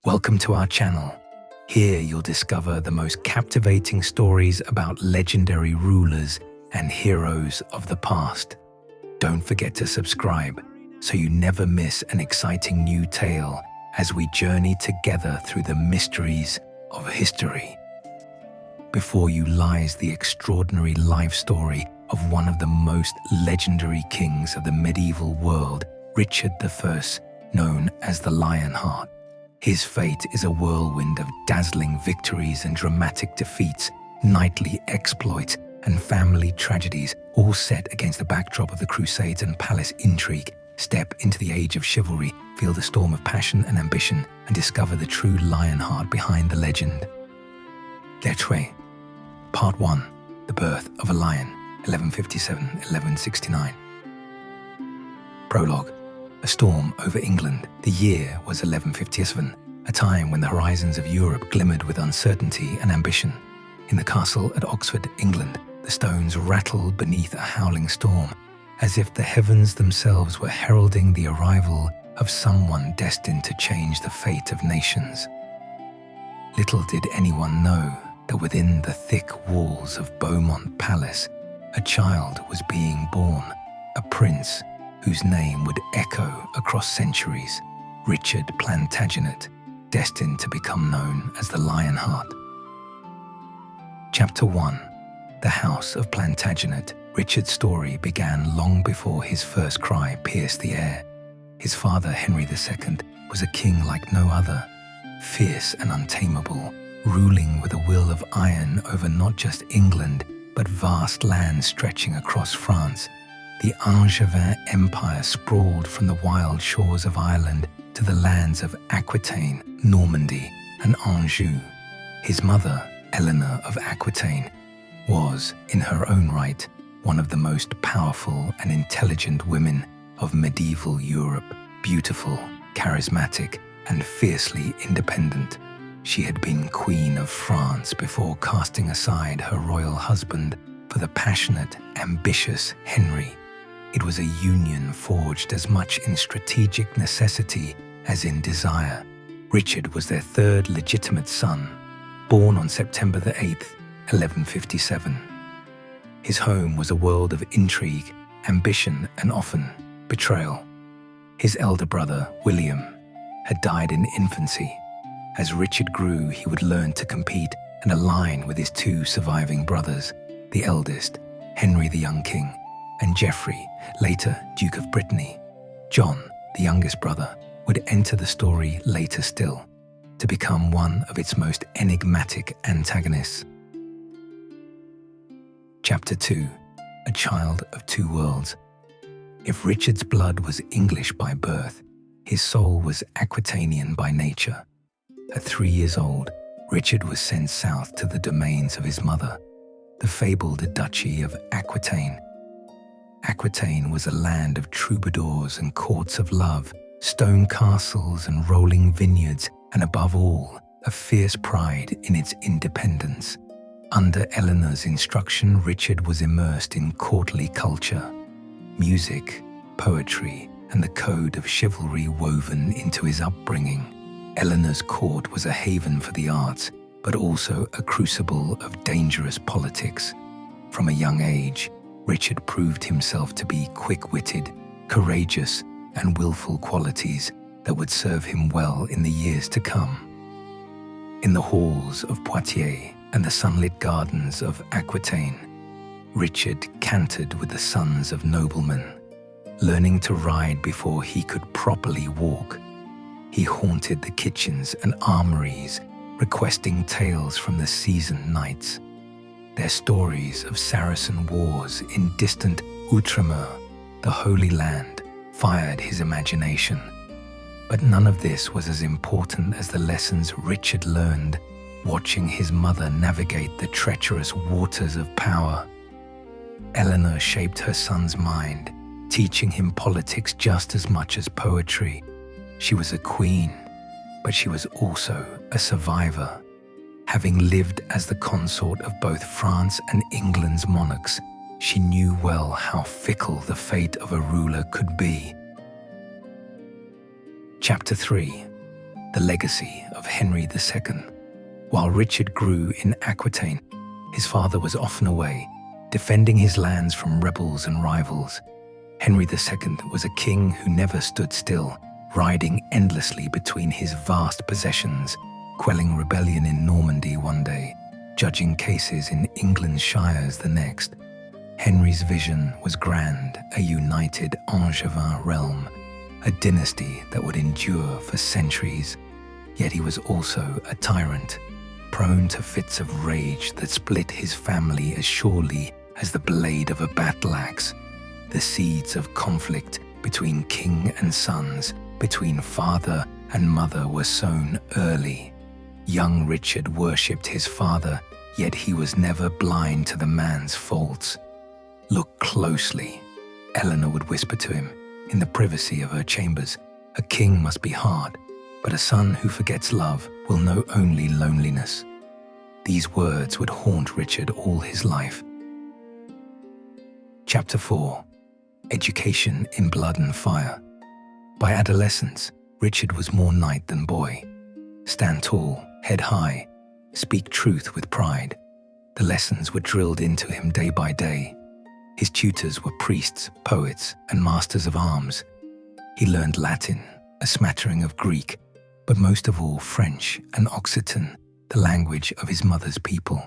Welcome to our channel. Here you'll discover the most captivating stories about legendary rulers and heroes of the past. Don't forget to subscribe so you never miss an exciting new tale as we journey together through the mysteries of history. Before you lies the extraordinary life story of one of the most legendary kings of the medieval world, Richard I, known as the Lionheart. His fate is a whirlwind of dazzling victories and dramatic defeats, knightly exploits and family tragedies, all set against the backdrop of the Crusades and palace intrigue. Step into the age of chivalry, feel the storm of passion and ambition, and discover the true Lionheart behind the legend. Lettres. Part 1. The Birth of a Lion, 1157-1169. Prologue. A storm over England. The year was 1157, a time when the horizons of Europe glimmered with uncertainty and ambition. In the castle at Oxford, England, the stones rattled beneath a howling storm, as if the heavens themselves were heralding the arrival of someone destined to change the fate of nations. Little did anyone know that within the thick walls of Beaumont Palace, a child was being born, a prince whose name would echo across centuries, Richard Plantagenet, destined to become known as the Lionheart. Chapter 1. The House of Plantagenet. Richard's story began long before his first cry pierced the air. His father, Henry II, was a king like no other, fierce and untamable, ruling with a will of iron over not just England, but vast lands stretching across France. The Angevin Empire sprawled from the wild shores of Ireland to the lands of Aquitaine, Normandy, and Anjou. His mother, Eleanor of Aquitaine, was, in her own right, one of the most powerful and intelligent women of medieval Europe. Beautiful, charismatic, and fiercely independent, she had been Queen of France before casting aside her royal husband for the passionate, ambitious Henry. It was a union forged as much in strategic necessity as in desire. Richard was their third legitimate son, born on September 8th, 1157. His home was a world of intrigue, ambition, and often betrayal. His elder brother, William, had died in infancy. As Richard grew, he would learn to compete and align with his two surviving brothers, the eldest, Henry the Young King, and Geoffrey, later Duke of Brittany. John, the youngest brother, would enter the story later still, to become one of its most enigmatic antagonists. Chapter 2. A Child of Two Worlds. If Richard's blood was English by birth, his soul was Aquitanian by nature. At 3 years old, Richard was sent south to the domains of his mother, the fabled Duchy of Aquitaine. Aquitaine was a land of troubadours and courts of love, stone castles and rolling vineyards, and above all, a fierce pride in its independence. Under Eleanor's instruction, Richard was immersed in courtly culture, music, poetry, and the code of chivalry woven into his upbringing. Eleanor's court was a haven for the arts, but also a crucible of dangerous politics. From a young age, Richard proved himself to be quick-witted, courageous, and willful qualities that would serve him well in the years to come. In the halls of Poitiers and the sunlit gardens of Aquitaine, Richard cantered with the sons of noblemen. Learning to ride before he could properly walk, he haunted the kitchens and armories, requesting tales from the seasoned knights. Their stories of Saracen wars in distant Outremer, the Holy Land, fired his imagination. But none of this was as important as the lessons Richard learned watching his mother navigate the treacherous waters of power. Eleanor shaped her son's mind, teaching him politics just as much as poetry. She was a queen, but she was also a survivor. Having lived as the consort of both France and England's monarchs, she knew well how fickle the fate of a ruler could be. Chapter 3. the legacy of Henry II. While Richard grew in Aquitaine, his father was often away, defending his lands from rebels and rivals. Henry II was a king who never stood still, riding endlessly between his vast possessions, quelling rebellion in Normandy one day, judging cases in England's shires the next. Henry's vision was grand, a united Angevin realm, a dynasty that would endure for centuries. Yet he was also a tyrant, prone to fits of rage that split his family as surely as the blade of a battle axe. The seeds of conflict between king and sons, between father and mother, were sown early. Young Richard worshipped his father, yet he was never blind to the man's faults. "Look closely," Eleanor would whisper to him in the privacy of her chambers. "A king must be hard, but a son who forgets love will know only loneliness." These words would haunt Richard all his life. Chapter 4. Education in Blood and Fire. By adolescence, Richard was more knight than boy. Stand tall, head high, speak truth with pride. The lessons were drilled into him day by day. His tutors were priests, poets, and masters of arms. He learned Latin, a smattering of Greek, but most of all French and Occitan, the language of his mother's people.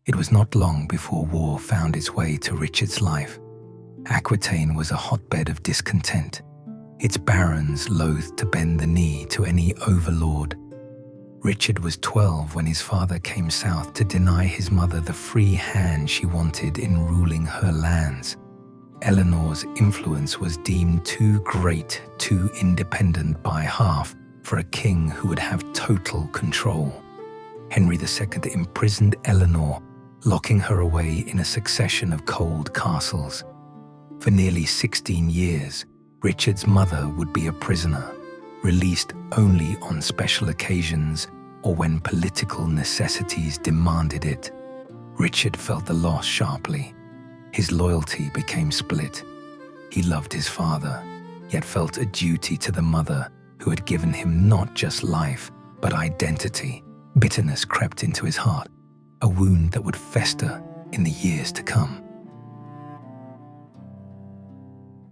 It was not long before war found its way to Richard's life. Aquitaine was a hotbed of discontent, its barons loath to bend the knee to any overlord. Richard was 12 when his father came south to deny his mother the free hand she wanted in ruling her lands. Eleanor's influence was deemed too great, too independent by half, for a king who would have total control. Henry II imprisoned Eleanor, locking her away in a succession of cold castles. For nearly 16 years, Richard's mother would be a prisoner, released only on special occasions or when political necessities demanded it. Richard felt the loss sharply. His loyalty became split. He loved his father, yet felt a duty to the mother who had given him not just life, but identity. Bitterness crept into his heart, a wound that would fester in the years to come.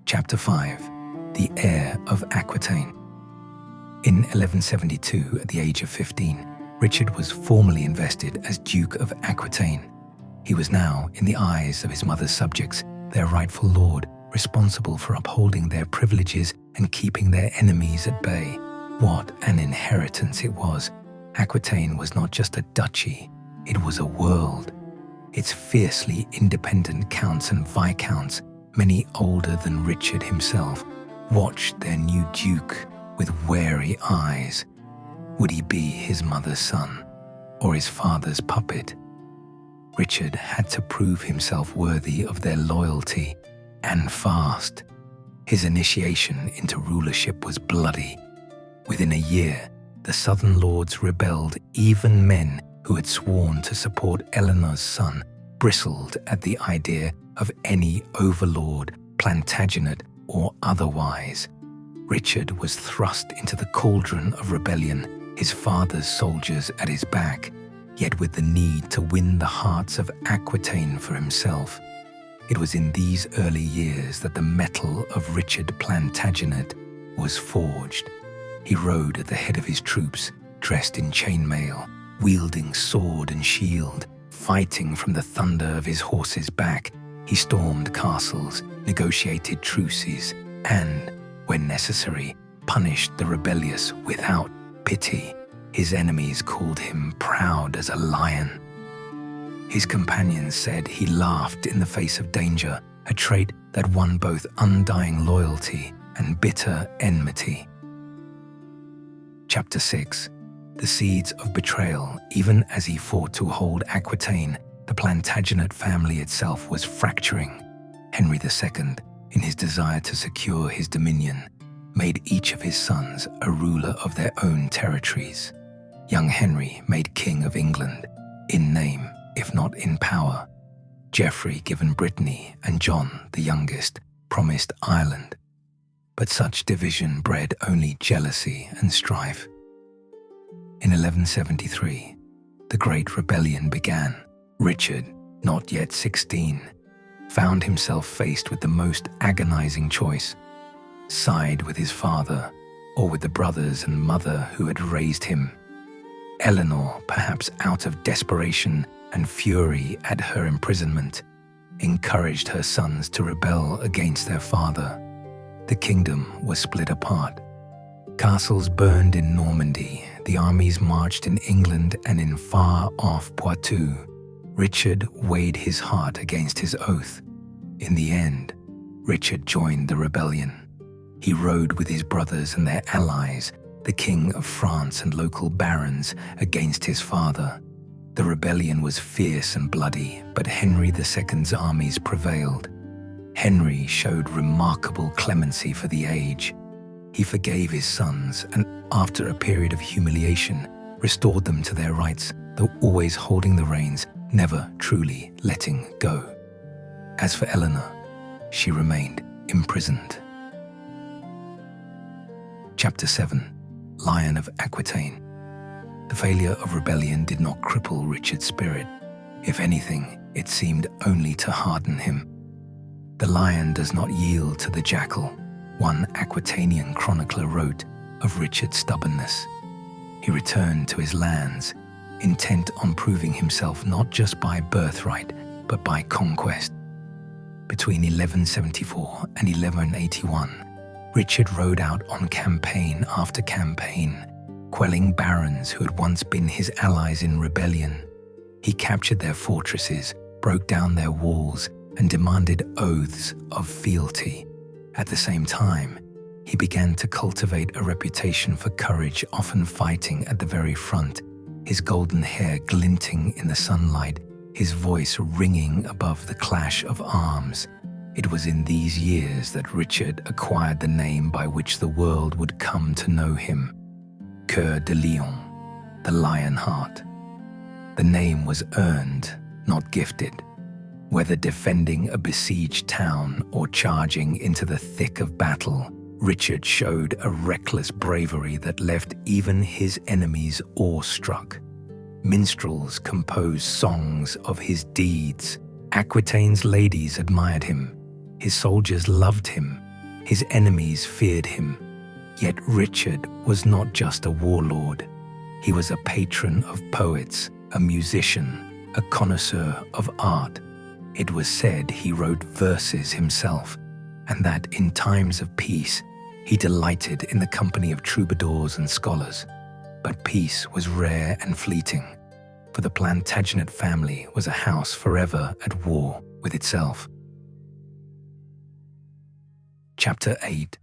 Chapter 5. The Heir of Aquitaine. In 1172, at the age of 15, Richard was formally invested as Duke of Aquitaine. He was now, in the eyes of his mother's subjects, their rightful lord, responsible for upholding their privileges and keeping their enemies at bay. What an inheritance it was! Aquitaine was not just a duchy, it was a world. Its fiercely independent counts and viscounts, many older than Richard himself, watched their new duke with wary eyes. Would he be his mother's son, or his father's puppet? Richard had to prove himself worthy of their loyalty, and fast. His initiation into rulership was bloody. Within a year, the southern lords rebelled. Even men who had sworn to support Eleanor's son bristled at the idea of any overlord, Plantagenet or otherwise. Richard was thrust into the cauldron of rebellion, his father's soldiers at his back, yet with the need to win the hearts of Aquitaine for himself. It was in these early years that the mettle of Richard Plantagenet was forged. He rode at the head of his troops, dressed in chainmail, wielding sword and shield, fighting from the thunder of his horse's back. He stormed castles, negotiated truces, and, when necessary, punished the rebellious without pity. His enemies called him proud as a lion. His companions said he laughed in the face of danger, a trait that won both undying loyalty and bitter enmity. Chapter 6. The seeds of betrayal. Even as he fought to hold Aquitaine, the Plantagenet family itself was fracturing. Henry II, in his desire to secure his dominion, made each of his sons a ruler of their own territories. Young Henry made King of England, in name, if not in power. Geoffrey given Brittany, and John, the youngest, promised Ireland. But such division bred only jealousy and strife. In 1173, the Great Rebellion began. Richard, not yet 16, found himself faced with the most agonizing choice: side with his father or with the brothers and mother who had raised him. Eleanor, perhaps out of desperation and fury at her imprisonment, encouraged her sons to rebel against their father. The kingdom was split apart. Castles burned in Normandy, the armies marched in England and in far-off Poitou. Richard weighed his heart against his oath. In the end, Richard joined the rebellion. He rode with his brothers and their allies, the King of France and local barons, against his father. The rebellion was fierce and bloody, but Henry II's armies prevailed. Henry showed remarkable clemency for the age. He forgave his sons and, after a period of humiliation, restored them to their rights, though always holding the reins, never truly letting go. As for Eleanor, she remained imprisoned. Chapter 7. Lion of Aquitaine. The failure of rebellion did not cripple Richard's spirit. If anything, it seemed only to harden him. The lion does not yield to the jackal, one Aquitanian chronicler wrote of Richard's stubbornness. He returned to his lands, intent on proving himself not just by birthright, but by conquest. Between 1174 and 1181, Richard rode out on campaign after campaign, quelling barons who had once been his allies in rebellion. He captured their fortresses, broke down their walls, and demanded oaths of fealty. At the same time, he began to cultivate a reputation for courage, often fighting at the very front, his golden hair glinting in the sunlight, his voice ringing above the clash of arms. It was in these years that Richard acquired the name by which the world would come to know him: Coeur de Lion, the Lionheart. The name was earned, not gifted. Whether defending a besieged town or charging into the thick of battle, Richard showed a reckless bravery that left even his enemies awestruck. Minstrels composed songs of his deeds. Aquitaine's ladies admired him. His soldiers loved him. His enemies feared him. Yet Richard was not just a warlord. He was a patron of poets, a musician, a connoisseur of art. It was said he wrote verses himself, and that in times of peace, he delighted in the company of troubadours and scholars. But peace was rare and fleeting, for the Plantagenet family was a house forever at war with itself. Chapter 8.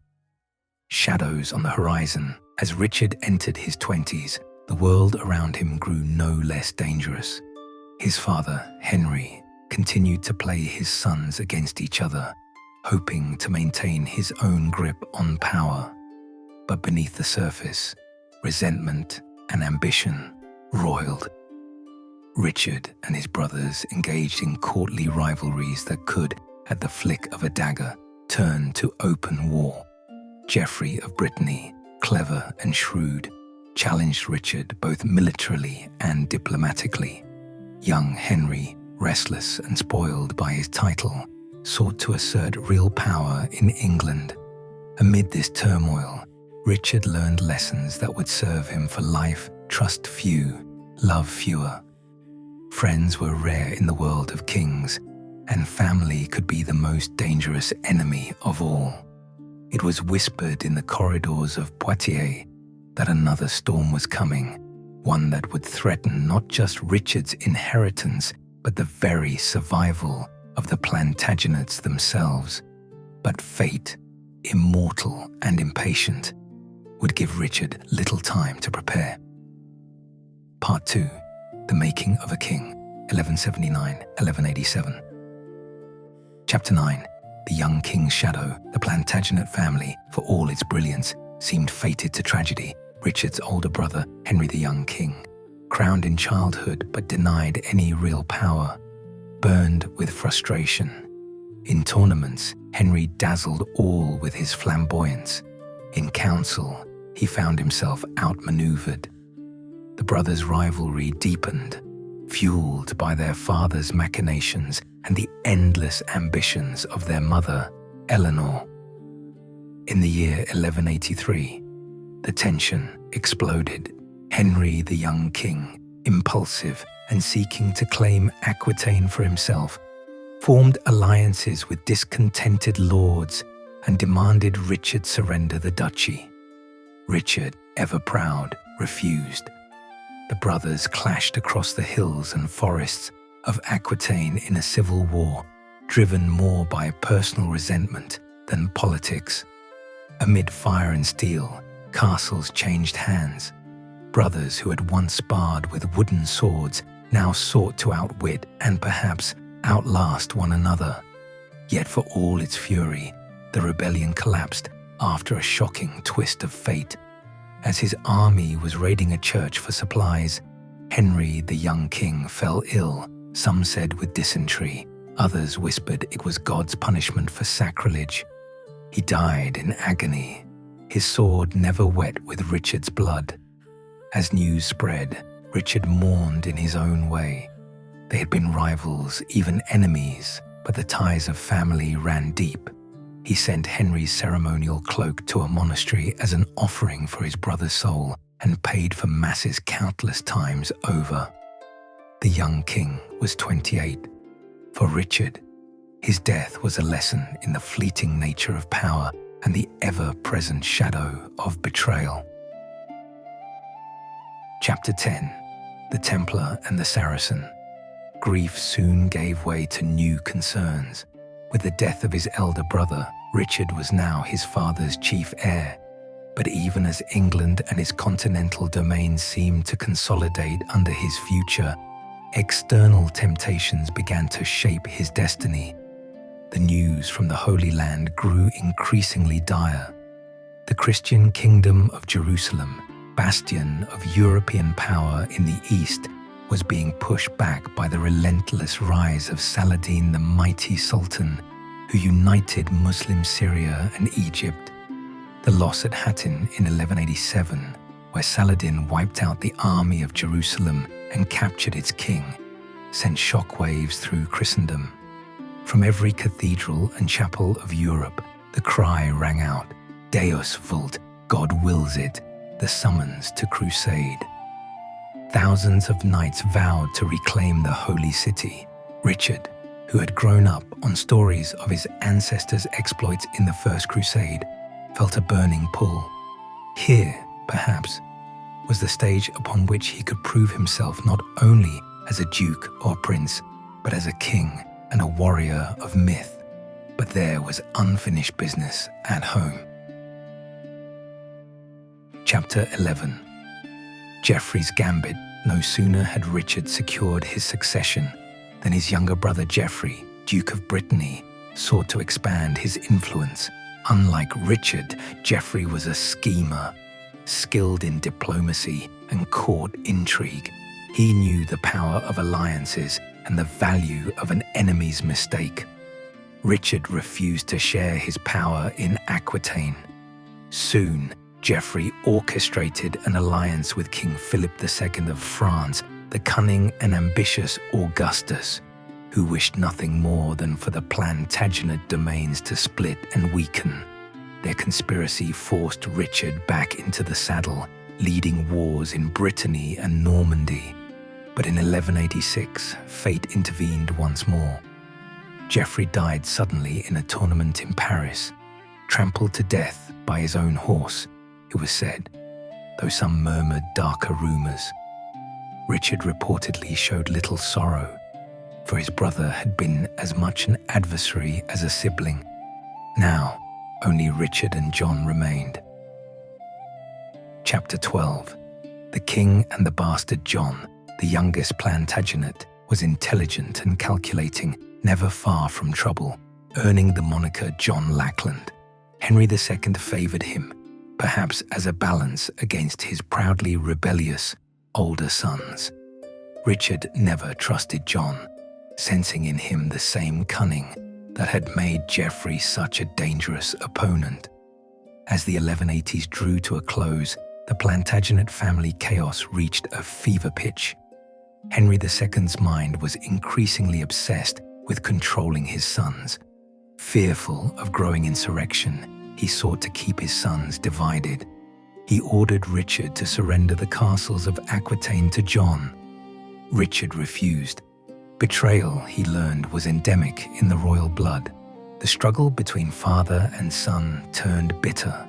Shadows on the horizon. As Richard entered his 20s, the world around him grew no less dangerous. His father, Henry, continued to play his sons against each other, hoping to maintain his own grip on power. But beneath the surface, resentment and ambition roiled. Richard and his brothers engaged in courtly rivalries that could, at the flick of a dagger, turn to open war. Geoffrey of Brittany, clever and shrewd, challenged Richard both militarily and diplomatically. Young Henry, restless and spoiled by his title, sought to assert real power in England. Amid this turmoil, Richard learned lessons that would serve him for life: trust few, love fewer. Friends were rare in the world of kings, and family could be the most dangerous enemy of all. It was whispered in the corridors of Poitiers that another storm was coming, one that would threaten not just Richard's inheritance, but the very survival of the Plantagenets themselves. But fate, immortal and impatient, would give Richard little time to prepare. Part 2. The Making of a King, 1179-1187. Chapter 9. The young king's shadow. The Plantagenet family, for all its brilliance, seemed fated to tragedy. Richard's older brother, Henry the young king, crowned in childhood but denied any real power, burned with frustration. In tournaments, Henry dazzled all with his flamboyance. In council, he found himself outmaneuvered. The brothers' rivalry deepened, fueled by their father's machinations and the endless ambitions of their mother, Eleanor. In the year 1183, the tension exploded. Henry, the young king, impulsive and seeking to claim Aquitaine for himself, formed alliances with discontented lords and demanded Richard surrender the duchy. Richard, ever proud, refused. The brothers clashed across the hills and forests of Aquitaine in a civil war, driven more by personal resentment than politics. Amid fire and steel, castles changed hands. Brothers who had once sparred with wooden swords now sought to outwit and perhaps outlast one another. Yet for all its fury, the rebellion collapsed after a shocking twist of fate. As his army was raiding a church for supplies, Henry, the young king, fell ill. Some said with dysentery, others whispered it was God's punishment for sacrilege. He died in agony, his sword never wet with Richard's blood. As news spread, Richard mourned in his own way. They had been rivals, even enemies, but the ties of family ran deep. He sent Henry's ceremonial cloak to a monastery as an offering for his brother's soul and paid for masses countless times over. The young king was 28. For Richard, his death was a lesson in the fleeting nature of power and the ever-present shadow of betrayal. Chapter 10. The Templar and the Saracen. Grief soon gave way to new concerns. With the death of his elder brother, Richard was now his father's chief heir. But even as England and his continental domains seemed to consolidate under his future, external temptations began to shape his destiny. The news from the Holy Land grew increasingly dire. The Christian kingdom of Jerusalem, bastion of European power in the east, was being pushed back by the relentless rise of Saladin, the mighty sultan, who united Muslim Syria and Egypt. The loss at Hattin in 1187, where Saladin wiped out the army of Jerusalem and captured its king, sent shockwaves through Christendom. From every cathedral and chapel of Europe, the cry rang out, Deus vult, God wills it, the summons to crusade. Thousands of knights vowed to reclaim the holy city. Richard, who had grown up on stories of his ancestors' exploits in the First Crusade, felt a burning pull. Here, perhaps, was the stage upon which he could prove himself not only as a duke or prince, but as a king and a warrior of myth. But there was unfinished business at home. Chapter 11. Geoffrey's Gambit. No sooner had Richard secured his succession than his younger brother Geoffrey, Duke of Brittany, sought to expand his influence. Unlike Richard, Geoffrey was a schemer, skilled in diplomacy and court intrigue. He knew the power of alliances and the value of an enemy's mistake. Richard refused to share his power in Aquitaine. Soon, Geoffrey orchestrated an alliance with King Philip II of France, the cunning and ambitious Augustus, who wished nothing more than for the Plantagenet domains to split and weaken. Their conspiracy forced Richard back into the saddle, leading wars in Brittany and Normandy. But in 1186, fate intervened once more. Geoffrey died suddenly in a tournament in Paris, trampled to death by his own horse, it was said, though some murmured darker rumors. Richard reportedly showed little sorrow, for his brother had been as much an adversary as a sibling. Now, only Richard and John remained. Chapter 12. The king and the bastard John, the youngest Plantagenet, was intelligent and calculating, never far from trouble, earning the moniker John Lackland. Henry II favoured him, perhaps as a balance against his proudly rebellious older sons. Richard never trusted John, sensing in him the same cunning, that had made Geoffrey such a dangerous opponent. As the 1180s drew to a close, the Plantagenet family chaos reached a fever pitch. Henry II's mind was increasingly obsessed with controlling his sons. Fearful of growing insurrection, he sought to keep his sons divided. He ordered Richard to surrender the castles of Aquitaine to John. Richard refused. Betrayal, he learned, was endemic in the royal blood. The struggle between father and son turned bitter.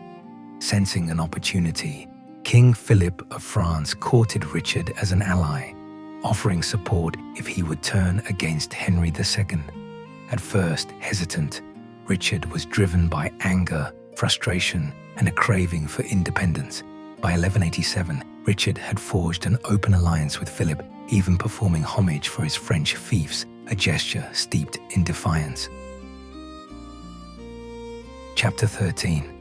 Sensing an opportunity, King Philip of France courted Richard as an ally, offering support if he would turn against Henry II. At first hesitant, Richard was driven by anger, frustration, and a craving for independence. By 1187, Richard had forged an open alliance with Philip, even performing homage for his French fiefs, a gesture steeped in defiance. Chapter 13.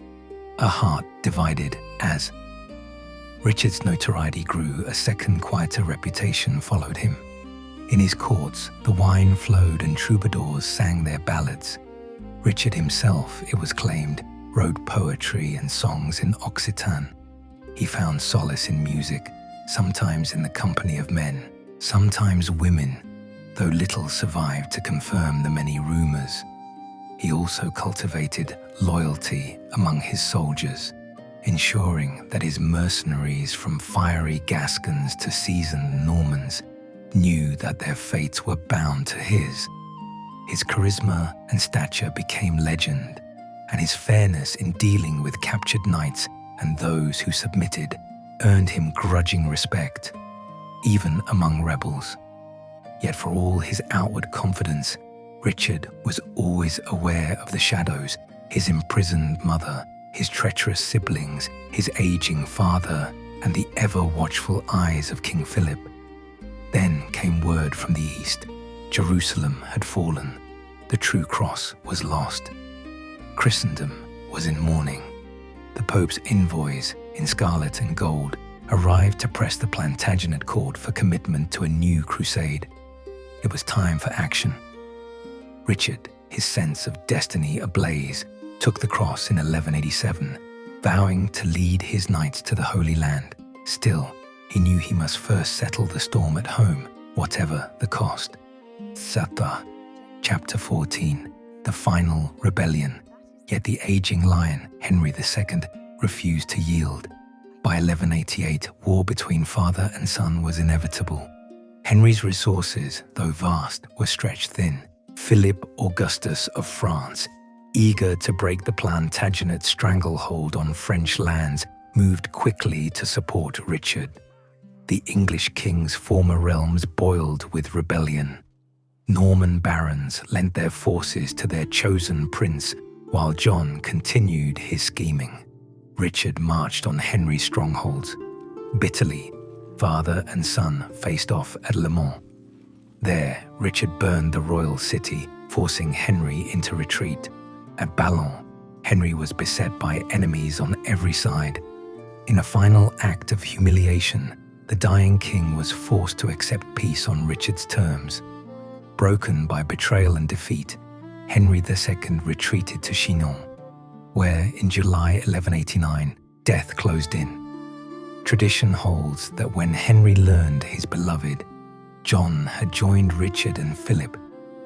A Heart Divided. As Richard's notoriety grew, a second quieter reputation followed him. In his courts, the wine flowed and troubadours sang their ballads. Richard himself, it was claimed, wrote poetry and songs in Occitan. He found solace in music, sometimes in the company of men, sometimes women, though little survived to confirm the many rumors. He also cultivated loyalty among his soldiers, ensuring that his mercenaries, from fiery Gascons to seasoned Normans, knew that their fates were bound to his. His charisma and stature became legend, and his fairness in dealing with captured knights and those who submitted earned him grudging respect, even among rebels. Yet for all his outward confidence, Richard was always aware of the shadows: his imprisoned mother, his treacherous siblings, his aging father, and the ever-watchful eyes of King Philip. Then came word from the east. Jerusalem had fallen. The true cross was lost. Christendom was in mourning. The Pope's envoys, in scarlet and gold, arrived to press the Plantagenet court for commitment to a new crusade. It was time for action. Richard, his sense of destiny ablaze, took the cross in 1187, vowing to lead his knights to the Holy Land. Still, he knew he must first settle the storm at home, whatever the cost. Sata, Chapter 14. The Final Rebellion. Yet the aging lion, Henry II, refused to yield. By 1188, war between father and son was inevitable. Henry's resources, though vast, were stretched thin. Philip Augustus of France, eager to break the Plantagenet stranglehold on French lands, moved quickly to support Richard. The English king's former realms boiled with rebellion. Norman barons lent their forces to their chosen prince, while John continued his scheming. Richard marched on Henry's strongholds. Bitterly, father and son faced off at Le Mans. There, Richard burned the royal city, forcing Henry into retreat. At Ballon, Henry was beset by enemies on every side. In a final act of humiliation, the dying king was forced to accept peace on Richard's terms. Broken by betrayal and defeat, Henry II retreated to Chinon, where in July 1189, death closed in. Tradition holds that when Henry learned his beloved, John, had joined Richard and Philip,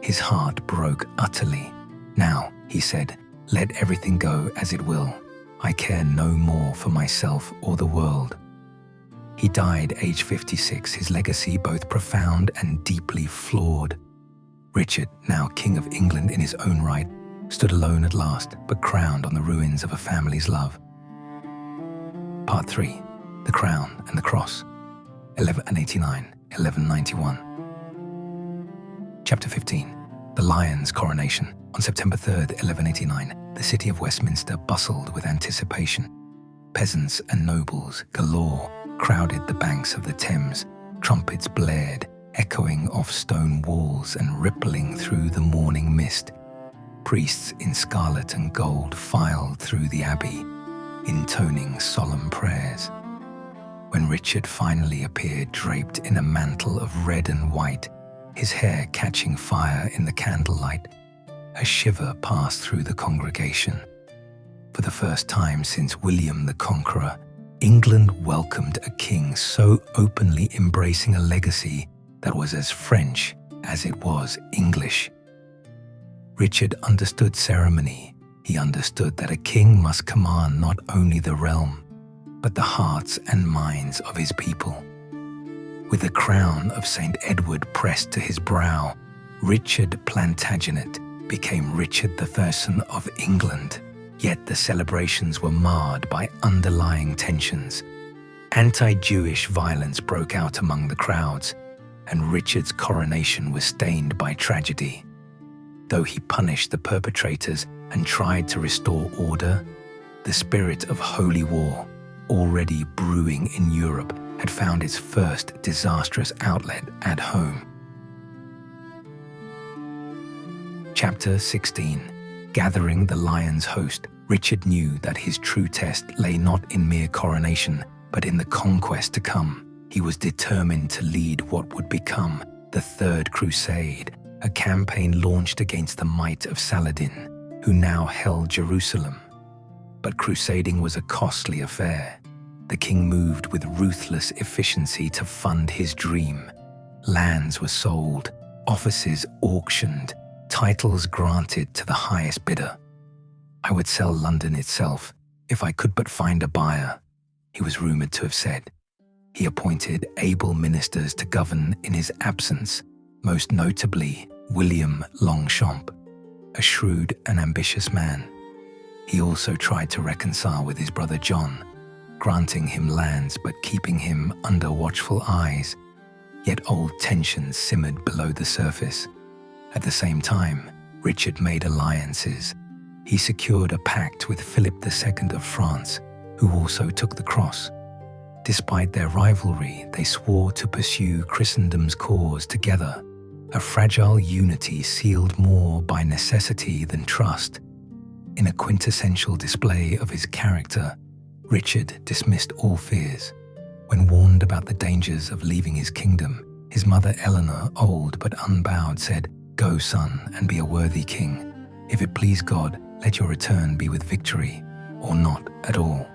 his heart broke utterly. "Now," he said, "let everything go as it will. I care no more for myself or the world." He died aged 56, his legacy both profound and deeply flawed. Richard, now King of England in his own right, stood alone at last, but crowned on the ruins of a family's love. Part 3. The Crown and the Cross. 1189-1191. Chapter 15. The Lion's Coronation. On September 3rd, 1189, the city of Westminster bustled with anticipation. Peasants and nobles galore crowded the banks of the Thames. Trumpets blared, echoing off stone walls and rippling through the morning mist. Priests in scarlet and gold filed through the abbey, intoning solemn prayers. When Richard finally appeared draped in a mantle of red and white, his hair catching fire in the candlelight, A shiver passed through the congregation. For the first time since William the Conqueror, England welcomed a king so openly embracing a legacy that was as French as it was English. Richard understood ceremony. He understood that a king must command not only the realm, but the hearts and minds of his people. With the crown of St. Edward pressed to his brow, Richard Plantagenet became Richard I of England. Yet the celebrations were marred by underlying tensions. Anti-Jewish violence broke out among the crowds, and Richard's coronation was stained by tragedy. Though he punished the perpetrators and tried to restore order, the spirit of holy war, already brewing in Europe, had found its first disastrous outlet at home. Chapter 16. Gathering the lion's host, Richard knew that his true test lay not in mere coronation, but in the conquest to come. He was determined to lead what would become the Third Crusade, a campaign launched against the might of Saladin, who now held Jerusalem. But crusading was a costly affair. The king moved with ruthless efficiency to fund his dream. Lands were sold, offices auctioned, titles granted to the highest bidder. "I would sell London itself if I could but find a buyer," he was rumoured to have said. He appointed able ministers to govern in his absence, most notably William Longchamp, a shrewd and ambitious man. He also tried to reconcile with his brother John, granting him lands but keeping him under watchful eyes. Yet old tensions simmered below the surface. At the same time, Richard made alliances. He secured a pact with Philip II of France, who also took the cross. Despite their rivalry, they swore to pursue Christendom's cause together, a fragile unity sealed more by necessity than trust. In a quintessential display of his character, Richard dismissed all fears. When warned about the dangers of leaving his kingdom, his mother Eleanor, old but unbowed, said, "Go, son, and be a worthy king. If it please God, let your return be with victory, or not at all."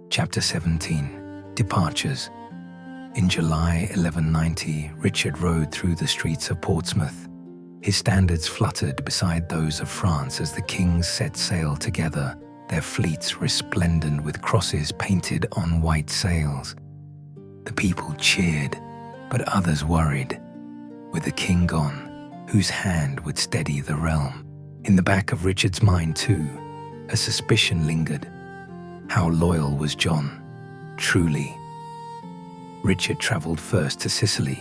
Chapter 17. Departures. In July 1190, Richard rode through the streets of Portsmouth. His standards fluttered beside those of France as the kings set sail together, their fleets resplendent with crosses painted on white sails. The people cheered, but others worried. With the king gone, whose hand would steady the realm? In the back of Richard's mind, too, a suspicion lingered. How loyal was John, truly? Richard travelled first to Sicily,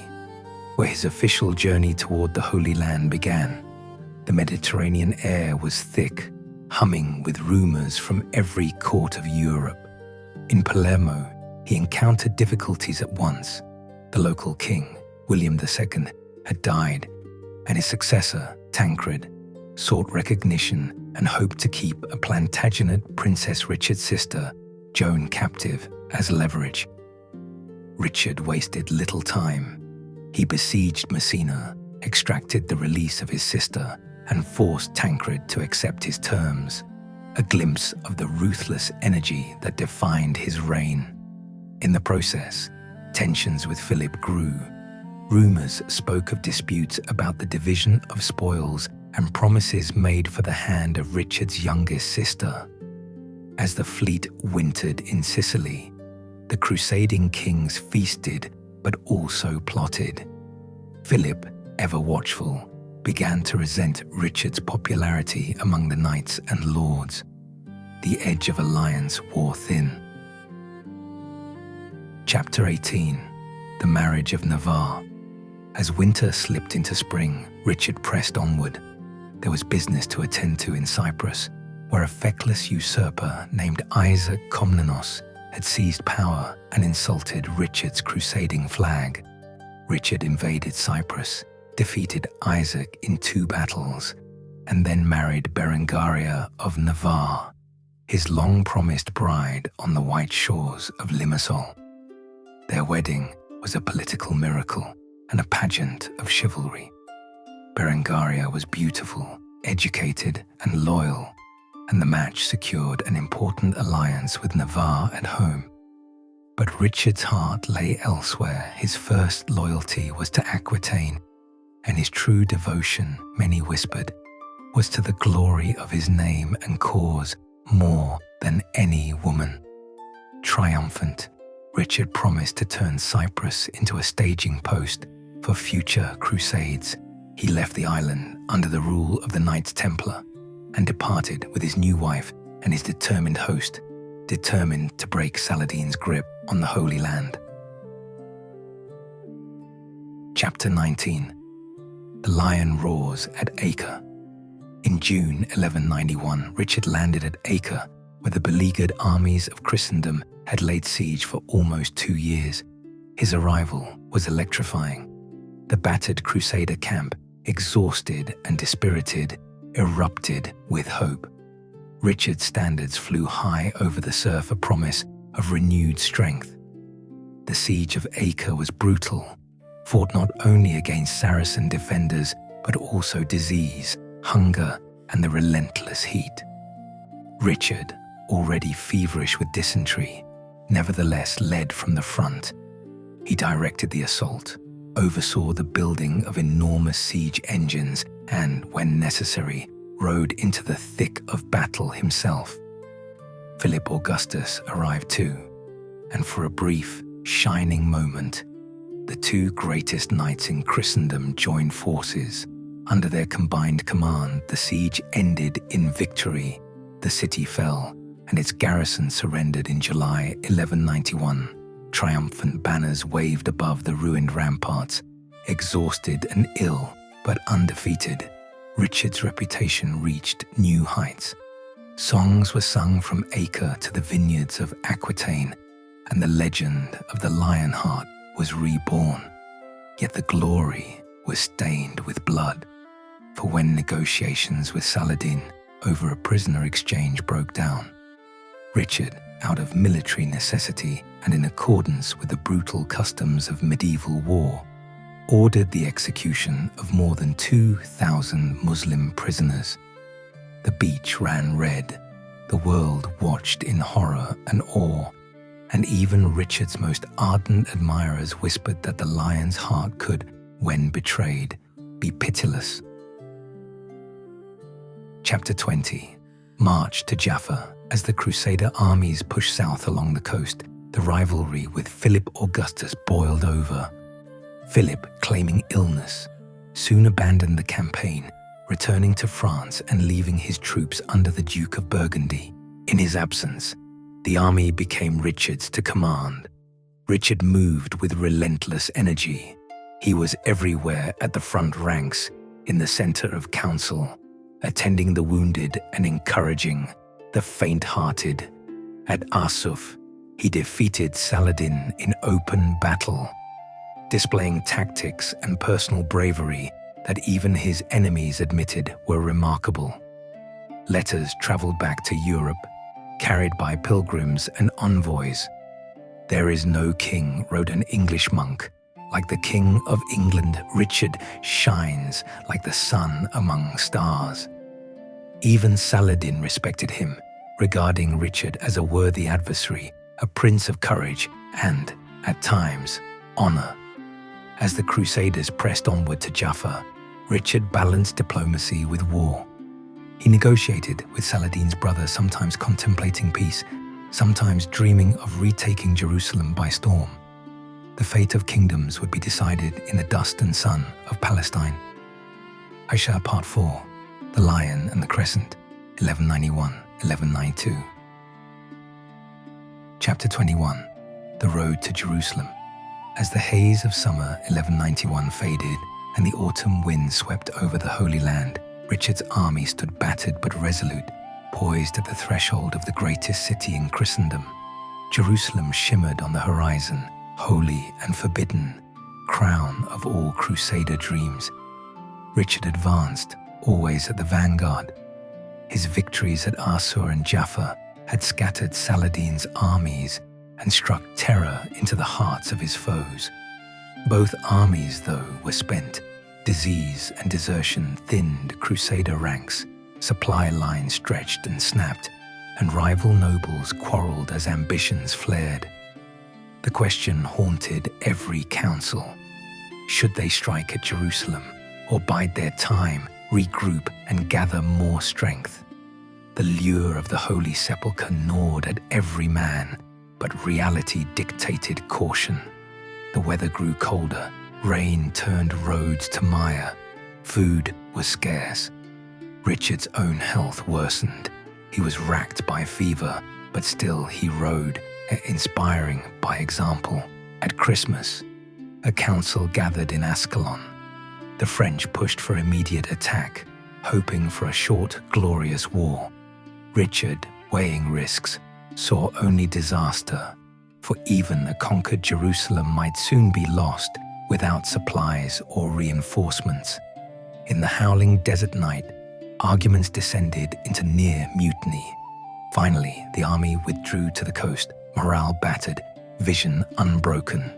where his official journey toward the Holy Land began. The Mediterranean air was thick, humming with rumours from every court of Europe. In Palermo, he encountered difficulties at once. The local king, William II, had died, and his successor, Tancred, sought recognition and hoped to keep a Plantagenet Princess Richard's sister, Joan, captive as leverage. Richard wasted little time. He besieged Messina, extracted the release of his sister, and forced Tancred to accept his terms, a glimpse of the ruthless energy that defined his reign. In the process, tensions with Philip grew. Rumours spoke of disputes about the division of spoils and promises made for the hand of Richard's youngest sister. As the fleet wintered in Sicily, the crusading kings feasted but also plotted. Philip, ever watchful, began to resent Richard's popularity among the knights and lords. The edge of alliance wore thin. Chapter 18. The Marriage of Navarre. As winter slipped into spring, Richard pressed onward. There was business to attend to in Cyprus, where a feckless usurper named Isaac Komnenos had seized power and insulted Richard's crusading flag. Richard invaded Cyprus, defeated Isaac in 2 battles, and then married Berengaria of Navarre, his long-promised bride on the white shores of Limassol. Their wedding was a political miracle and a pageant of chivalry. Berengaria was beautiful, educated, and loyal, and the match secured an important alliance with Navarre at home. But Richard's heart lay elsewhere. His first loyalty was to Aquitaine, and his true devotion, many whispered, was to the glory of his name and cause more than any woman. Triumphant, Richard promised to turn Cyprus into a staging post for future crusades. He left the island under the rule of the Knights Templar and departed with his new wife and his determined host, determined to break Saladin's grip on the Holy Land. Chapter 19. The Lion Roars at Acre. In June 1191, Richard landed at Acre, where the beleaguered armies of Christendom had laid siege for almost 2 years. His arrival was electrifying. The battered Crusader camp, exhausted and dispirited, erupted with hope. Richard's standards flew high over the surf, a promise of renewed strength. The siege of Acre was brutal, fought not only against Saracen defenders, but also disease, hunger, and the relentless heat. Richard, already feverish with dysentery, nevertheless led from the front. He directed the assault, oversaw the building of enormous siege engines, and, when necessary, rode into the thick of battle himself. Philip Augustus arrived too, and for a brief, shining moment, the two greatest knights in Christendom joined forces. Under their combined command, the siege ended in victory. The city fell, and its garrison surrendered in July 1191. Triumphant banners waved above the ruined ramparts. Exhausted and ill, but undefeated, Richard's reputation reached new heights. Songs were sung from Acre to the vineyards of Aquitaine, and the legend of the Lionheart was reborn. Yet the glory was stained with blood, for when negotiations with Saladin over a prisoner exchange broke down, Richard, out of military necessity and in accordance with the brutal customs of medieval war, ordered the execution of more than 2,000 Muslim prisoners. The beach ran red, the world watched in horror and awe, and even Richard's most ardent admirers whispered that the lion's heart could, when betrayed, be pitiless. Chapter 20. March to Jaffa. As the Crusader armies pushed south along the coast, the rivalry with Philip Augustus boiled over. Philip, claiming illness, soon abandoned the campaign, returning to France and leaving his troops under the Duke of Burgundy. In his absence, the army became Richard's to command. Richard moved with relentless energy. He was everywhere at the front ranks, in the center of council, attending the wounded and encouraging the faint-hearted. At Arsuf, he defeated Saladin in open battle, displaying tactics and personal bravery that even his enemies admitted were remarkable. Letters traveled back to Europe, carried by pilgrims and envoys. "There is no king," wrote an English monk, "like the King of England. Richard shines like the sun among stars." Even Saladin respected him, regarding Richard as a worthy adversary, a prince of courage and, at times, honor. As the Crusaders pressed onward to Jaffa, Richard balanced diplomacy with war. He negotiated with Saladin's brother, sometimes contemplating peace, sometimes dreaming of retaking Jerusalem by storm. The fate of kingdoms would be decided in the dust and sun of Palestine. Aisha Part 4. The Lion and the Crescent, 1191-1192. Chapter 21. The Road to Jerusalem. As the haze of summer 1191 faded and the autumn wind swept over the Holy Land, Richard's army stood battered but resolute, poised at the threshold of the greatest city in Christendom. Jerusalem shimmered on the horizon, holy and forbidden, crown of all Crusader dreams. Richard advanced, always at the vanguard. His victories at Arsuf and Jaffa had scattered Saladin's armies and struck terror into the hearts of his foes. Both armies, though, were spent, Disease and desertion thinned crusader ranks, supply lines stretched and snapped, and rival nobles quarreled as ambitions flared. The question haunted every council. Should they strike at Jerusalem, or bide their time, regroup, and gather more strength? The lure of the Holy Sepulchre gnawed at every man, but reality dictated caution. The weather grew colder, rain turned roads to mire, food was scarce. Richard's own health worsened. He was racked by fever, but still he rode, inspiring by example. At Christmas, a council gathered in Ascalon. The French pushed for immediate attack, hoping for a short, glorious war. Richard, weighing risks, saw only disaster, for even a conquered Jerusalem might soon be lost without supplies or reinforcements. In the howling desert night, arguments descended into near mutiny. Finally, the army withdrew to the coast, morale battered, vision unbroken.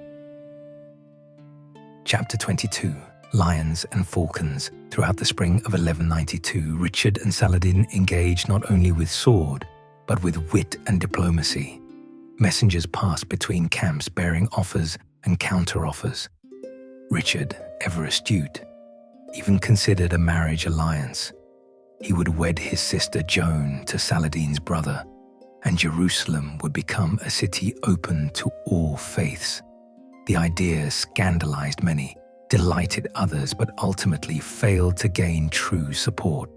Chapter 22. Lions and Falcons. Throughout the spring of 1192, Richard and Saladin engaged not only with sword, but with wit and diplomacy. Messengers passed between camps bearing offers and counter-offers. Richard, ever astute, even considered a marriage alliance. He would wed his sister Joan to Saladin's brother, and Jerusalem would become a city open to all faiths. The idea scandalized many, delighted others, but ultimately failed to gain true support.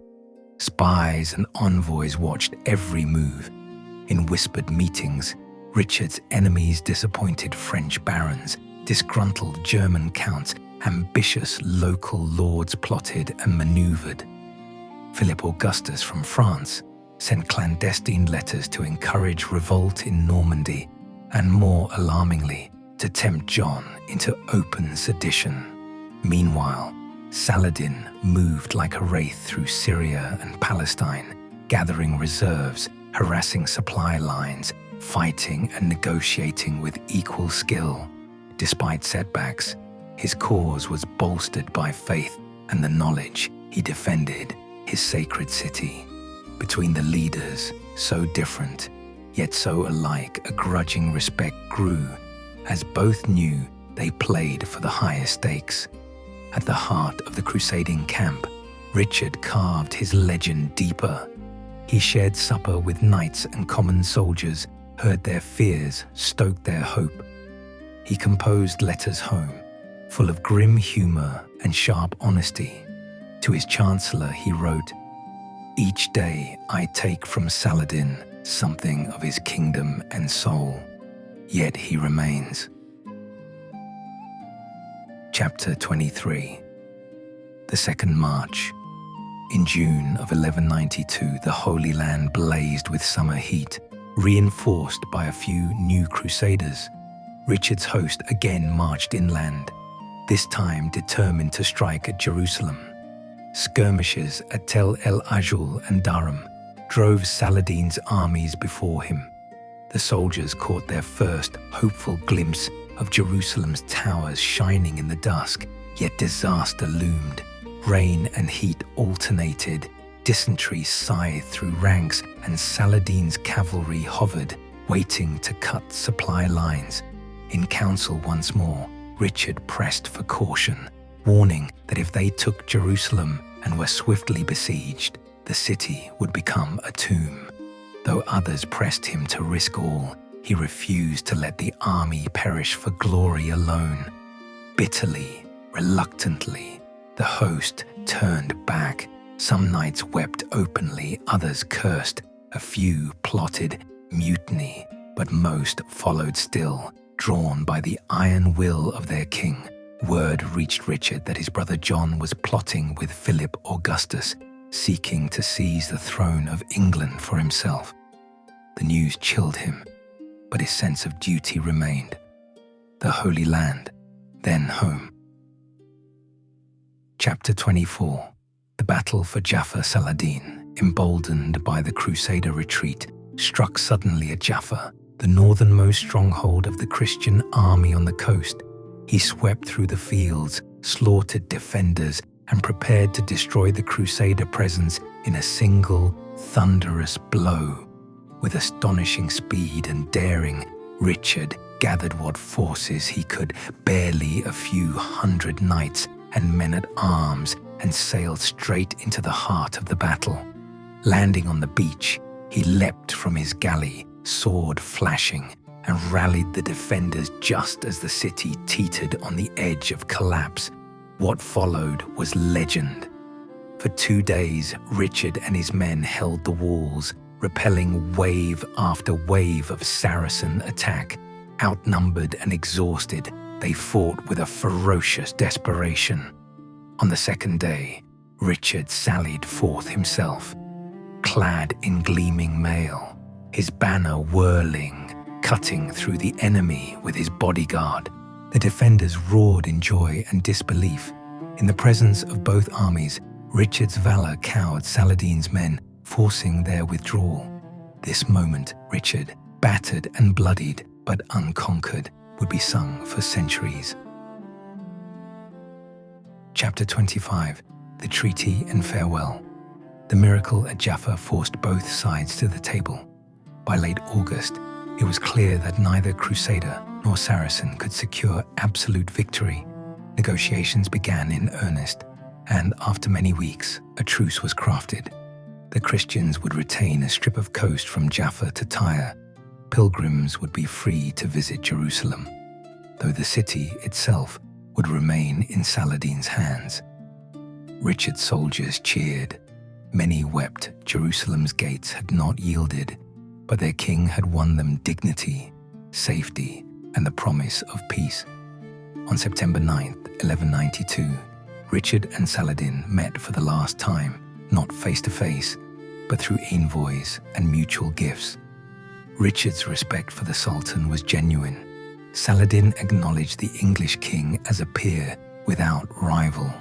Spies and envoys watched every move. In whispered meetings, Richard's enemies, disappointed French barons, disgruntled German counts, ambitious local lords plotted and maneuvered. Philip Augustus from France sent clandestine letters to encourage revolt in Normandy, and more alarmingly, to tempt John into open sedition. Meanwhile, Saladin moved like a wraith through Syria and Palestine, gathering reserves, harassing supply lines, fighting and negotiating with equal skill. Despite setbacks, his cause was bolstered by faith and the knowledge he defended his sacred city. Between the leaders, so different, yet so alike, a grudging respect grew, as both knew they played for the higher stakes. At the heart of the crusading camp, Richard carved his legend deeper. He shared supper with knights and common soldiers, heard their fears, stoked their hope. He composed letters home, full of grim humor and sharp honesty. To his chancellor he wrote, "Each day I take from Saladin something of his kingdom and soul, yet he remains." Chapter 23. The Second March. In June of 1192, the Holy Land blazed with summer heat, reinforced by a few new crusaders. Richard's host again marched inland, this time determined to strike at Jerusalem. Skirmishes at Tel el Ajul and Durham drove Saladin's armies before him. The soldiers caught their first hopeful glimpse of Jerusalem's towers shining in the dusk, yet disaster loomed. Rain and heat alternated, dysentery scythed through ranks, and Saladin's cavalry hovered, waiting to cut supply lines. In council once more, Richard pressed for caution, warning that if they took Jerusalem and were swiftly besieged, the city would become a tomb. Though others pressed him to risk all, he refused to let the army perish for glory alone. Bitterly, reluctantly, the host turned back. Some knights wept openly, others cursed, a few plotted mutiny, but most followed still, drawn by the iron will of their king. Word reached Richard that his brother John was plotting with Philip Augustus, seeking to seize the throne of England for himself. The news chilled him, but his sense of duty remained. The Holy Land, then home. Chapter 24. The battle for Jaffa. Saladin, emboldened by the Crusader retreat, struck suddenly at Jaffa, the northernmost stronghold of the Christian army on the coast. He swept through the fields, slaughtered defenders, and prepared to destroy the Crusader presence in a single, thunderous blow. With astonishing speed and daring, Richard gathered what forces he could, barely a few hundred knights and men at arms, and sailed straight into the heart of the battle. Landing on the beach, he leapt from his galley, sword flashing, and rallied the defenders just as the city teetered on the edge of collapse. What followed was legend. For 2 days, Richard and his men held the walls, repelling wave after wave of Saracen attack. Outnumbered and exhausted, they fought with a ferocious desperation. On the second day, Richard sallied forth himself, clad in gleaming mail, his banner whirling, cutting through the enemy with his bodyguard. The defenders roared in joy and disbelief. In the presence of both armies, Richard's valor cowed Saladin's men, forcing their withdrawal. This moment, Richard, battered and bloodied but unconquered, would be sung for centuries. Chapter 25. The Treaty and Farewell. The miracle at Jaffa forced both sides to the table. By late August, it was clear that neither Crusader nor Saracen could secure absolute victory. Negotiations began in earnest, and after many weeks, a truce was crafted. The Christians would retain a strip of coast from Jaffa to Tyre. Pilgrims would be free to visit Jerusalem, though the city itself would remain in Saladin's hands. Richard's soldiers cheered. Many wept Jerusalem's gates had not yielded, but their king had won them dignity, safety, and the promise of peace. On September 9, 1192, Richard and Saladin met for the last time, not face-to-face, but through envoys and mutual gifts. Richard's respect for the Sultan was genuine. Saladin acknowledged the English king as a peer without rival.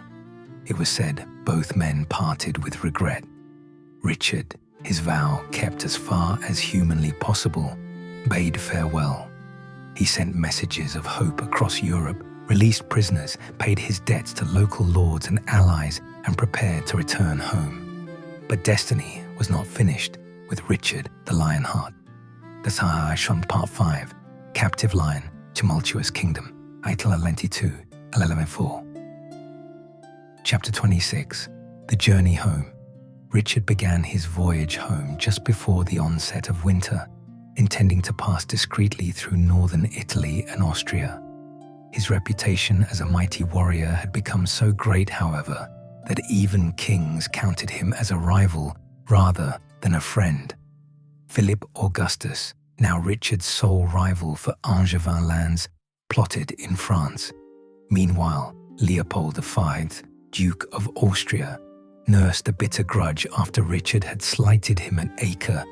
It was said both men parted with regret. Richard, his vow kept as far as humanly possible, bade farewell. He sent messages of hope across Europe, released prisoners, paid his debts to local lords and allies, and prepared to return home. But destiny was not finished with Richard the Lionheart. Das har schon Part 5, Captive Lion, Tumultuous Kingdom, Eitel 22, 1104. Chapter 26. The Journey Home. Richard began his voyage home just before the onset of winter, intending to pass discreetly through northern Italy and Austria. His reputation as a mighty warrior had become so great, however, that even kings counted him as a rival rather than a friend. Philip Augustus, now Richard's sole rival for Angevin lands, plotted in France. Meanwhile, Leopold V, Duke of Austria, nursed a bitter grudge after Richard had slighted him at Acre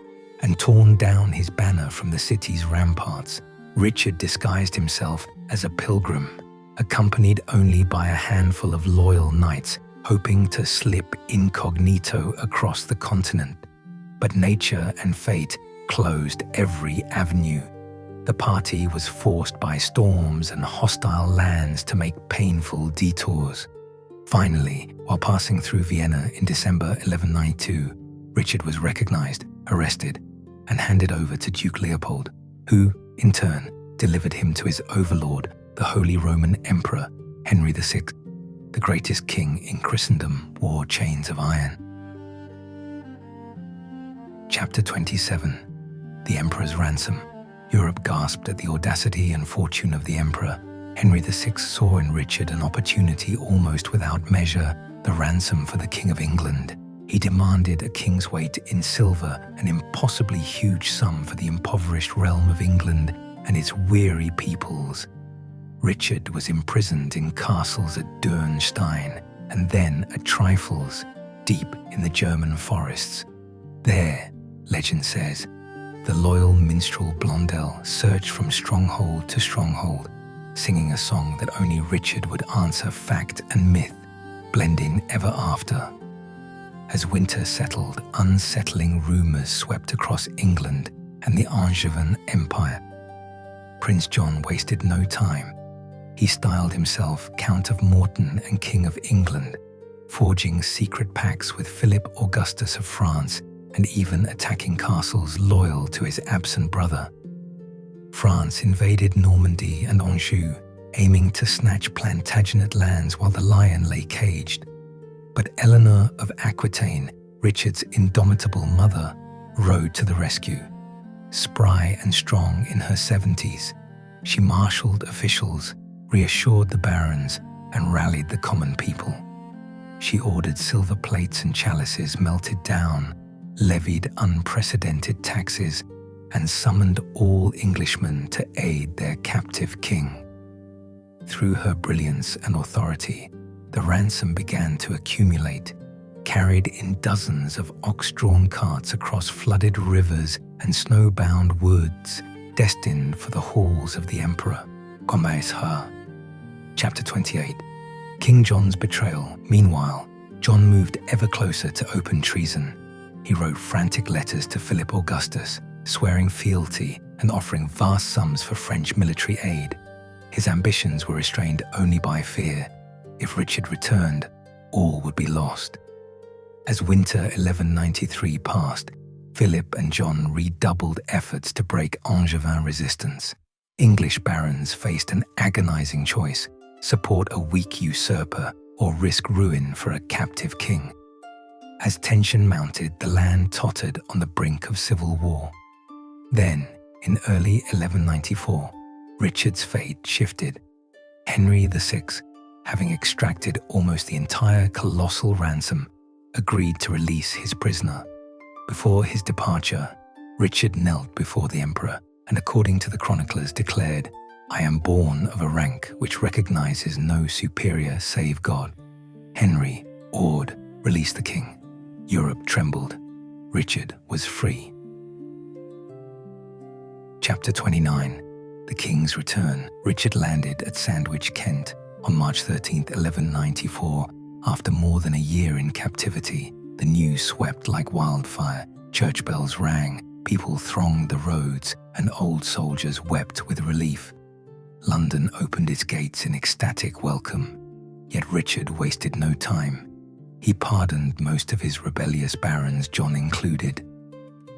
and torn down his banner from the city's ramparts. Richard disguised himself as a pilgrim, accompanied only by a handful of loyal knights, hoping to slip incognito across the continent. But nature and fate closed every avenue. The party was forced by storms and hostile lands to make painful detours. Finally, while passing through Vienna in December 1192, Richard was recognized, arrested, and handed over to Duke Leopold, who, in turn, delivered him to his overlord, the Holy Roman Emperor, Henry VI. The greatest king in Christendom wore chains of iron. Chapter 27. The Emperor's Ransom. Europe gasped at the audacity and fortune of the Emperor. Henry VI saw in Richard an opportunity almost without measure, the ransom for the King of England. He demanded a king's weight in silver, an impossibly huge sum for the impoverished realm of England and its weary peoples. Richard was imprisoned in castles at Dürnstein and then at Trifles, deep in the German forests. There, legend says, the loyal minstrel Blondel searched from stronghold to stronghold, singing a song that only Richard would answer fact and myth, blending ever after. As winter settled, unsettling rumors swept across England and the Angevin Empire. Prince John wasted no time. He styled himself Count of Morton and King of England, forging secret pacts with Philip Augustus of France and even attacking castles loyal to his absent brother. France invaded Normandy and Anjou, aiming to snatch Plantagenet lands while the lion lay caged. But Eleanor of Aquitaine, Richard's indomitable mother, rode to the rescue. Spry and strong in her 70s, she marshaled officials, reassured the barons, and rallied the common people. She ordered silver plates and chalices melted down, levied unprecedented taxes, and summoned all Englishmen to aid their captive king. Through her brilliance and authority, the ransom began to accumulate, carried in dozens of ox-drawn carts across flooded rivers and snow-bound woods, destined for the halls of the emperor. Chapter 28. King John's betrayal. Meanwhile, John moved ever closer to open treason. He wrote frantic letters to Philip Augustus, swearing fealty and offering vast sums for French military aid. His ambitions were restrained only by fear. If Richard returned, all would be lost. As winter 1193 passed, Philip and John redoubled efforts to break Angevin resistance. English barons faced an agonizing choice: support a weak usurper or risk ruin for a captive king. As tension mounted, the land tottered on the brink of civil war. Then, in early 1194, Richard's fate shifted. Henry VI, having extracted almost the entire colossal ransom, agreed to release his prisoner. Before his departure, Richard knelt before the emperor and, according to the chroniclers, declared, "I am born of a rank which recognizes no superior save God." Henry, awed, released the king. Europe trembled. Richard was free. Chapter 29. The King's Return. Richard landed at Sandwich, Kent, on March 13, 1194. After more than a year in captivity, the news swept like wildfire. Church bells rang, people thronged the roads, and old soldiers wept with relief. London opened its gates in ecstatic welcome. Yet Richard wasted no time. He pardoned most of his rebellious barons, John included.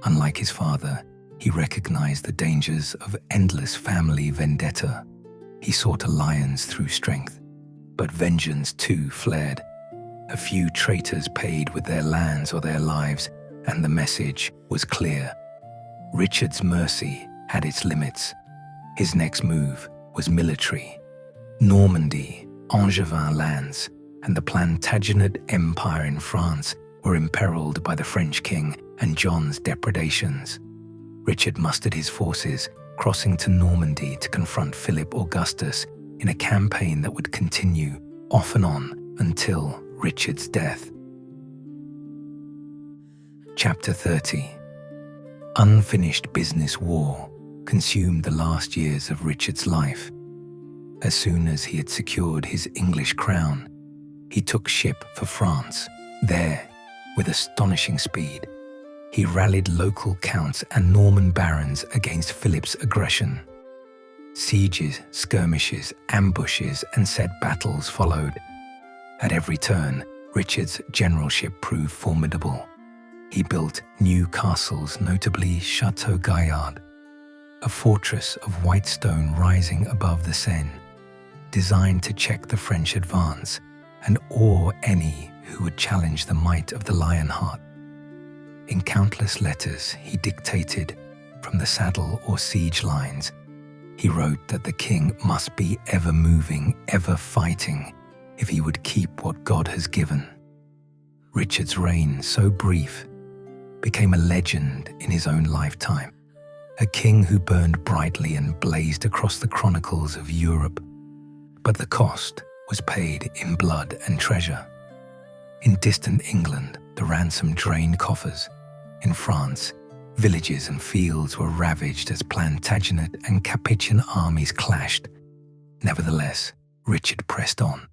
Unlike his father, he recognized the dangers of endless family vendetta. He sought alliance through strength, but vengeance too flared. A few traitors paid with their lands or their lives, and the message was clear. Richard's mercy had its limits. His next move was military. Normandy, Angevin lands, and the Plantagenet Empire in France were imperiled by the French king and John's depredations. Richard mustered his forces, crossing to Normandy to confront Philip Augustus in a campaign that would continue off and on until Richard's death. Chapter 30. Unfinished business war consumed the last years of Richard's life. As soon as he had secured his English crown, he took ship for France. There, with astonishing speed, he rallied local counts and Norman barons against Philip's aggression. Sieges, skirmishes, ambushes, and set battles followed. At every turn, Richard's generalship proved formidable. He built new castles, notably Chateau Gaillard, a fortress of white stone rising above the Seine, designed to check the French advance and awe any who would challenge the might of the Lionheart. In countless letters he dictated from the saddle or siege lines, he wrote that the king must be ever moving, ever fighting, if he would keep what God has given. Richard's reign, so brief, became a legend in his own lifetime, a king who burned brightly and blazed across the chronicles of Europe. But the cost was paid in blood and treasure. In distant England, the ransom drained coffers. In France, villages and fields were ravaged as Plantagenet and Capetian armies clashed. Nevertheless, Richard pressed on,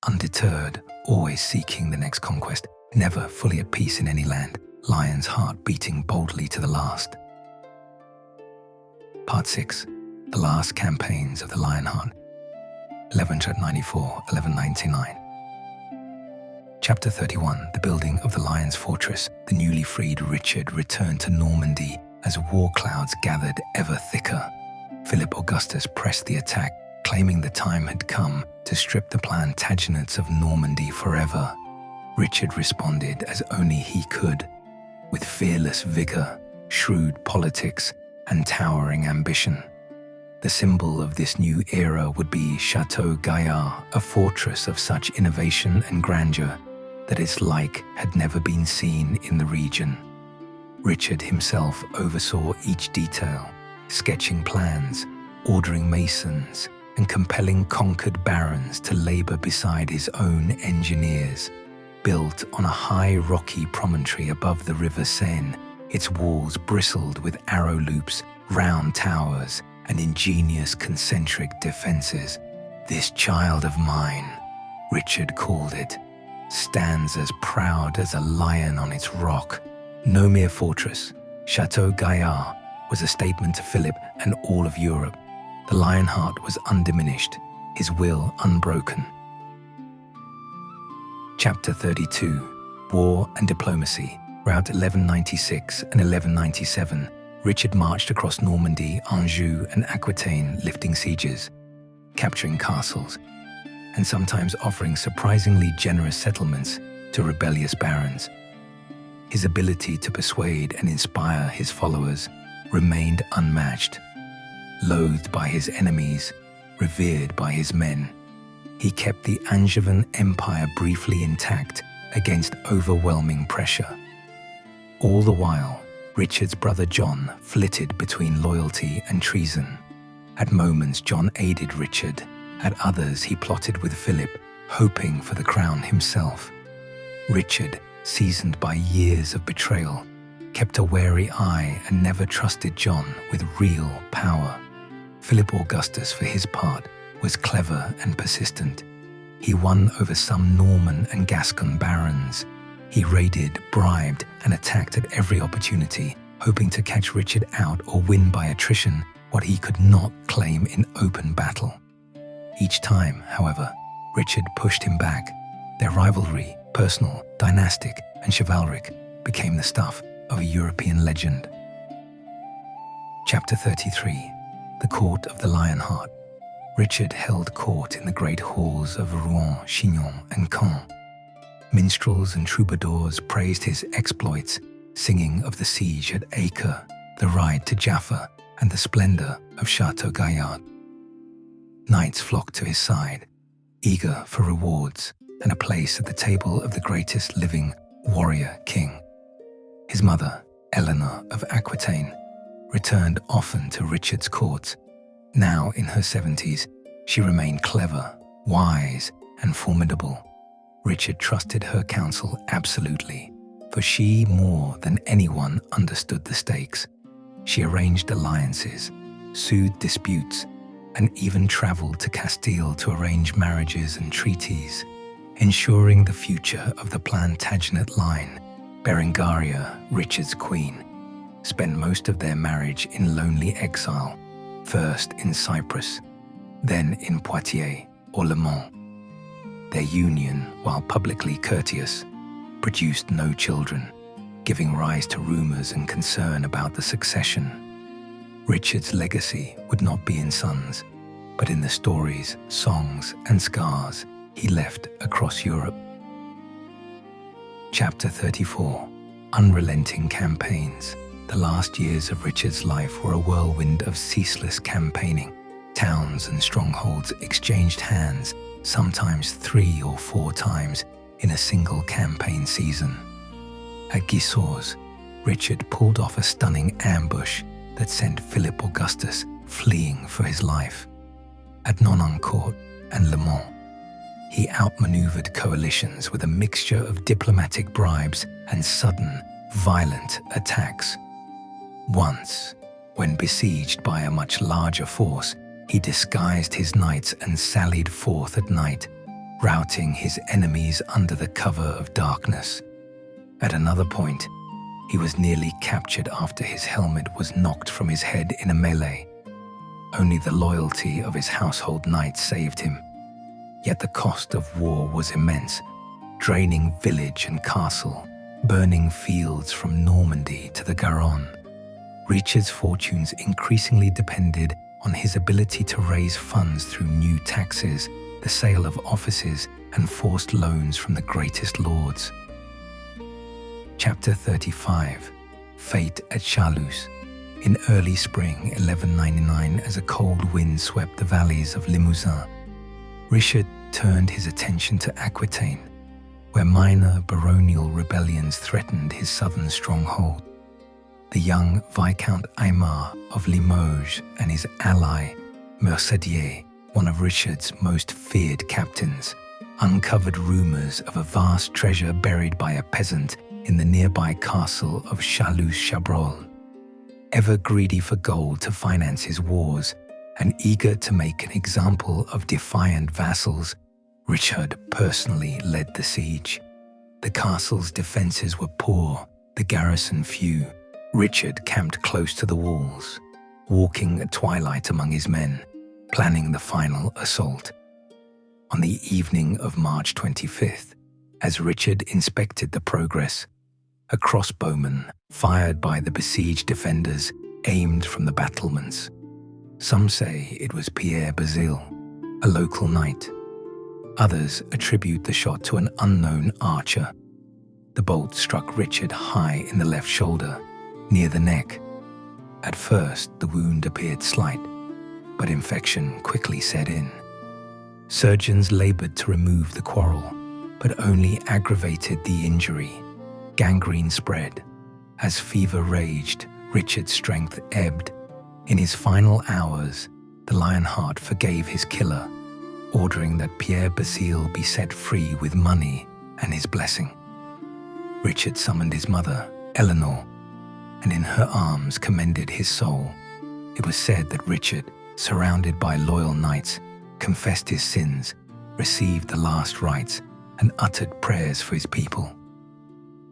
undeterred, always seeking the next conquest, never fully at peace in any land, Lion's heart beating boldly to the last. Part 6. The last campaigns of the Lionheart. 1194-1199. Chapter 31, the building of the Lion's Fortress. The newly freed Richard returned to Normandy as war clouds gathered ever thicker. Philip Augustus pressed the attack, claiming the time had come to strip the Plantagenets of Normandy forever. Richard responded as only he could, with fearless vigor, shrewd politics, and towering ambition. The symbol of this new era would be Chateau Gaillard, a fortress of such innovation and grandeur that its like had never been seen in the region. Richard himself oversaw each detail, sketching plans, ordering masons, and compelling conquered barons to labor beside his own engineers. Built on a high rocky promontory above the river Seine, its walls bristled with arrow loops, round towers, and ingenious concentric defenses. This child of mine, Richard called it, stands as proud as a lion on its rock. No mere fortress, Chateau Gaillard was a statement to Philip and all of Europe. The Lionheart was undiminished, his will unbroken. Chapter 32, War and Diplomacy. Around 1196 and 1197, Richard marched across Normandy, Anjou, and Aquitaine, lifting sieges, capturing castles, and sometimes offering surprisingly generous settlements to rebellious barons. His ability to persuade and inspire his followers remained unmatched. Loathed by his enemies, revered by his men, he kept the Angevin Empire briefly intact against overwhelming pressure. All the while, Richard's brother John flitted between loyalty and treason. At moments, John aided Richard. At others, he plotted with Philip, hoping for the crown himself. Richard, seasoned by years of betrayal, kept a wary eye and never trusted John with real power. Philip Augustus, for his part, was clever and persistent. He won over some Norman and Gascon barons. He raided, bribed, and attacked at every opportunity, hoping to catch Richard out or win by attrition what he could not claim in open battle. Each time, however, Richard pushed him back. Their rivalry, personal, dynastic, and chivalric, became the stuff of a European legend. Chapter 33, the Court of the Lionheart. Richard held court in the great halls of Rouen, Chinon, and Caen. Minstrels and troubadours praised his exploits, singing of the siege at Acre, the ride to Jaffa, and the splendor of Chateau Gaillard. Knights flocked to his side, eager for rewards and a place at the table of the greatest living warrior king. His mother, Eleanor of Aquitaine, returned often to Richard's court. Now in her 70s, she remained clever, wise, and formidable. Richard trusted her counsel absolutely, for she more than anyone understood the stakes. She arranged alliances, soothed disputes, and even traveled to Castile to arrange marriages and treaties, ensuring the future of the Plantagenet line. Berengaria, Richard's queen, spent most of their marriage in lonely exile, first in Cyprus, then in Poitiers or Le Mans. Their union, while publicly courteous, produced no children, giving rise to rumors and concern about the succession. Richard's legacy would not be in sons, but in the stories, songs, and scars he left across Europe. Chapter 34, Unrelenting Campaigns. The last years of Richard's life were a whirlwind of ceaseless campaigning. Towns and strongholds exchanged hands, sometimes 3 or 4 times in a single campaign season. At Gisors, Richard pulled off a stunning ambush that sent Philip Augustus fleeing for his life. At Nonancourt and Le Mans, he outmaneuvered coalitions with a mixture of diplomatic bribes and sudden, violent attacks. Once, when besieged by a much larger force, he disguised his knights and sallied forth at night, routing his enemies under the cover of darkness. At another point, he was nearly captured after his helmet was knocked from his head in a melee. Only the loyalty of his household knights saved him. Yet the cost of war was immense, draining village and castle, burning fields from Normandy to the Garonne. Richard's fortunes increasingly depended on his ability to raise funds through new taxes, the sale of offices, and forced loans from the greatest lords. Chapter 35. Fate at Chalus. In early spring 1199, as a cold wind swept the valleys of Limousin, Richard turned his attention to Aquitaine, where minor baronial rebellions threatened his southern stronghold. The young Viscount Aymar of Limoges and his ally, Mercadier, one of Richard's most feared captains, uncovered rumors of a vast treasure buried by a peasant in the nearby castle of Chalus-Chabrol. Ever greedy for gold to finance his wars and eager to make an example of defiant vassals, Richard personally led the siege. The castle's defenses were poor, the garrison few. Richard camped close to the walls, walking at twilight among his men, planning the final assault. On the evening of March 25th, as Richard inspected the progress, a crossbowman, fired by the besieged defenders, aimed from the battlements. Some say it was Pierre Bazile, a local knight. Others attribute the shot to an unknown archer. The bolt struck Richard high in the left shoulder, near the neck. At first, the wound appeared slight, but infection quickly set in. Surgeons labored to remove the quarrel, but only aggravated the injury. Gangrene spread. As fever raged, Richard's strength ebbed. In his final hours, the Lionheart forgave his killer, ordering that Pierre Bazile be set free with money and his blessing. Richard summoned his mother, Eleanor, and in her arms commended his soul. It was said that Richard, surrounded by loyal knights, confessed his sins, received the last rites, and uttered prayers for his people.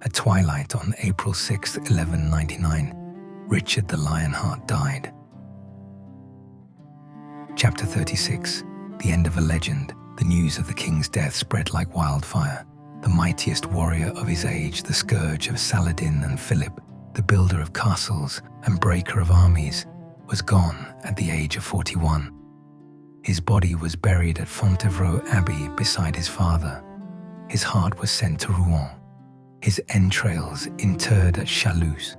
At twilight on April 6, 1199, Richard the Lionheart died. Chapter 36. The end of a legend. The news of the king's death spread like wildfire. The mightiest warrior of his age, the scourge of Saladin and Philip, the builder of castles and breaker of armies, was gone at the age of 41. His body was buried at Fontevraud Abbey beside his father. His heart was sent to Rouen, his entrails interred at Chalus.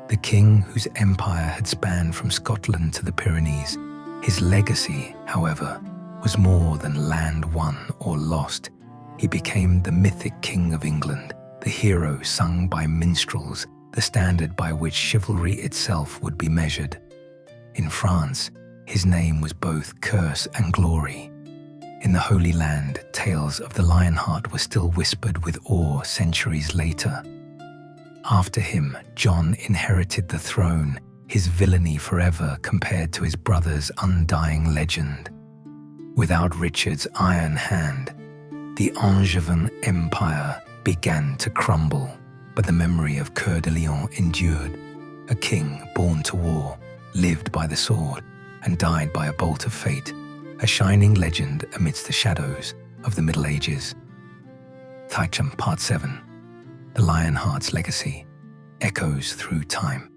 The king whose empire had spanned from Scotland to the Pyrenees. His legacy, however, was more than land won or lost. He became the mythic king of England, the hero sung by minstrels, the standard by which chivalry itself would be measured. In France, his name was both curse and glory. In the Holy Land, tales of the Lionheart were still whispered with awe centuries later. After him, John inherited the throne, his villainy forever compared to his brother's undying legend. Without Richard's iron hand, the Angevin Empire began to crumble, but the memory of Coeur de Lion endured. A king born to war, lived by the sword, and died by a bolt of fate, a shining legend amidst the shadows of the Middle Ages. Taichum Part 7. The Lionheart's Legacy echoes through time.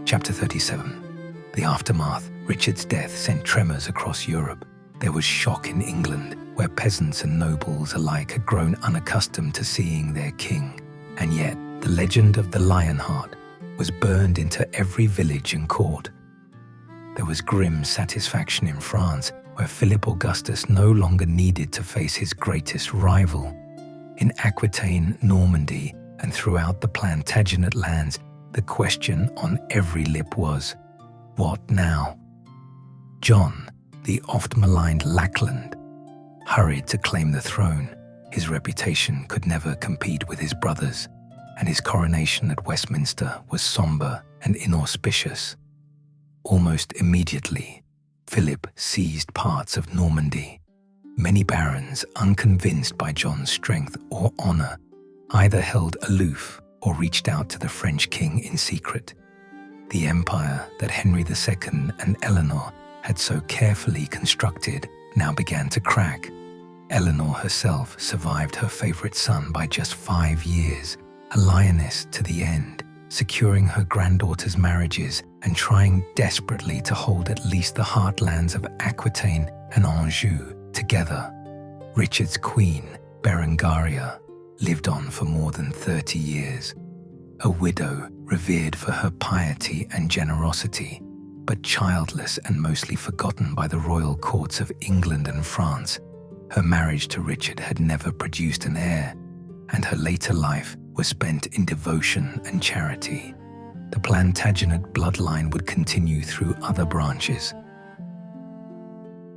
Chapter 37. The aftermath. Richard's death sent tremors across Europe. There was shock in England, where peasants and nobles alike had grown unaccustomed to seeing their king. And yet, the legend of the Lionheart was burned into every village and court. There was grim satisfaction in France, where Philip Augustus no longer needed to face his greatest rival. In Aquitaine, Normandy, and throughout the Plantagenet lands, the question on every lip was, what now? John, the oft-maligned Lackland, hurried to claim the throne. His reputation could never compete with his brother's, and his coronation at Westminster was somber and inauspicious. Almost immediately, Philip seized parts of Normandy. Many barons, unconvinced by John's strength or honor, either held aloof or reached out to the French king in secret. The empire that Henry II and Eleanor had so carefully constructed now began to crack. Eleanor herself survived her favorite son by just 5 years, a lioness to the end, securing her granddaughters' marriages and trying desperately to hold at least the heartlands of Aquitaine and Anjou together. Richard's queen, Berengaria, lived on for more than 30 years. A widow revered for her piety and generosity, but childless and mostly forgotten by the royal courts of England and France. Her marriage to Richard had never produced an heir, and her later life was spent in devotion and charity. The Plantagenet bloodline would continue through other branches.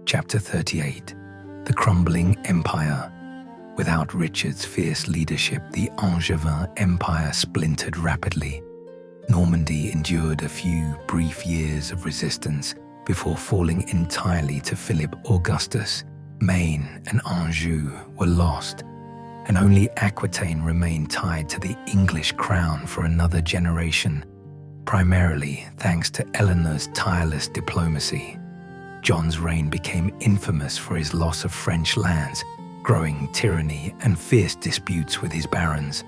Chapter 38. The Crumbling Empire. Without Richard's fierce leadership, the Angevin Empire splintered rapidly. Normandy endured a few brief years of resistance before falling entirely to Philip Augustus. Maine and Anjou were lost, and only Aquitaine remained tied to the English crown for another generation, primarily thanks to Eleanor's tireless diplomacy. John's reign became infamous for his loss of French lands, growing tyranny and fierce disputes with his barons.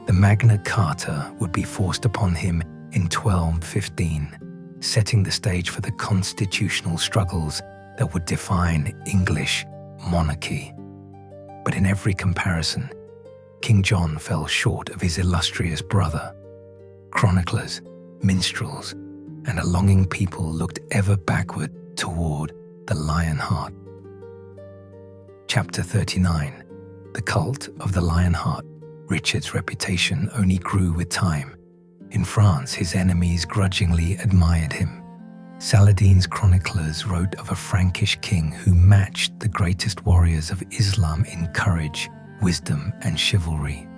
The Magna Carta would be forced upon him in 1215, setting the stage for the constitutional struggles that would define English monarchy. But in every comparison, King John fell short of his illustrious brother. Chroniclers, minstrels, and a longing people looked ever backward toward the Lionheart. Chapter 39. The Cult of the Lionheart. Richard's reputation only grew with time. In France, his enemies grudgingly admired him. Saladin's chroniclers wrote of a Frankish king who matched the greatest warriors of Islam in courage, wisdom, and chivalry.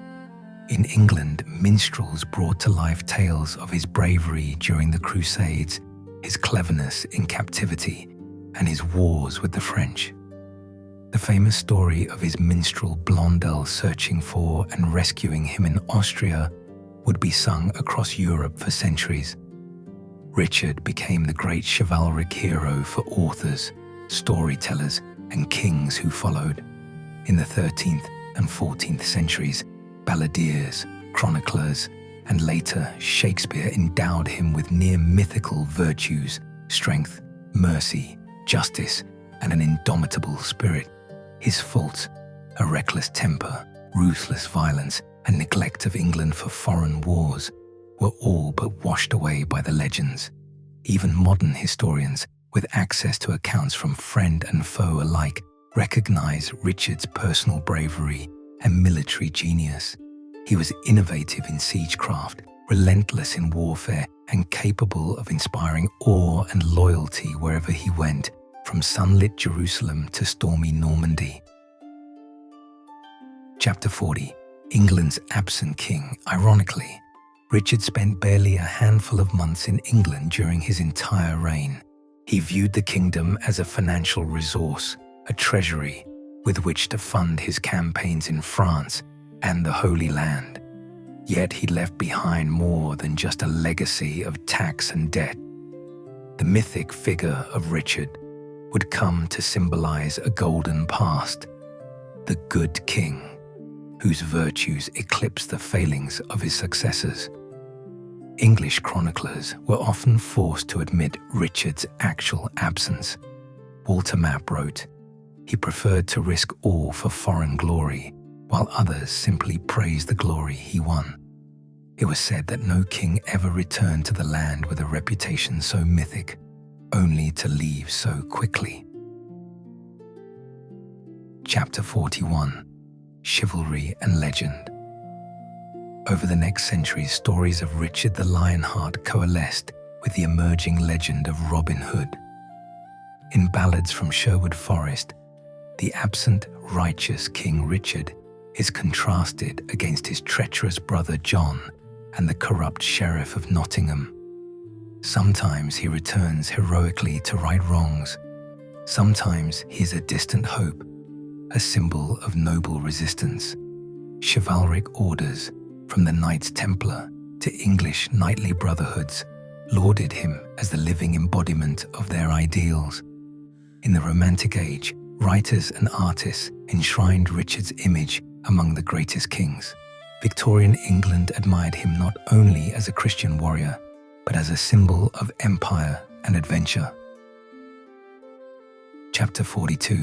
In England, minstrels brought to life tales of his bravery during the Crusades, his cleverness in captivity, and his wars with the French. The famous story of his minstrel Blondel searching for and rescuing him in Austria would be sung across Europe for centuries. Richard became the great chivalric hero for authors, storytellers, and kings who followed. In the 13th and 14th centuries, balladeers, chroniclers, and later Shakespeare endowed him with near mythical virtues, strength, mercy, justice, and an indomitable spirit. His faults, a reckless temper, ruthless violence, and neglect of England for foreign wars, were all but washed away by the legends. Even modern historians, with access to accounts from friend and foe alike, recognize Richard's personal bravery and military genius. He was innovative in siegecraft, relentless in warfare, and capable of inspiring awe and loyalty wherever he went, from sunlit Jerusalem to stormy Normandy. Chapter 40. England's absent king. Ironically, Richard spent barely a handful of months in England during his entire reign. He viewed the kingdom as a financial resource, a treasury with which to fund his campaigns in France and the Holy Land. Yet he left behind more than just a legacy of tax and debt. The mythic figure of Richard would come to symbolize a golden past, the good king, whose virtues eclipsed the failings of his successors. English chroniclers were often forced to admit Richard's actual absence. Walter Map wrote, "He preferred to risk all for foreign glory, while others simply praised the glory he won." It was said that no king ever returned to the land with a reputation so mythic, only to leave so quickly. Chapter 41. Chivalry and Legend. Over the next centuries, stories of Richard the Lionheart coalesced with the emerging legend of Robin Hood. In ballads from Sherwood Forest, the absent, righteous King Richard is contrasted against his treacherous brother John and the corrupt Sheriff of Nottingham. Sometimes he returns heroically to right wrongs. Sometimes he is a distant hope, a symbol of noble resistance. Chivalric orders, from the Knights Templar to English knightly brotherhoods, lauded him as the living embodiment of their ideals. In the Romantic Age, Writers and artists enshrined Richard's image among the greatest kings. Victorian England admired him not only as a Christian warrior, but as a symbol of empire and adventure. Chapter 42.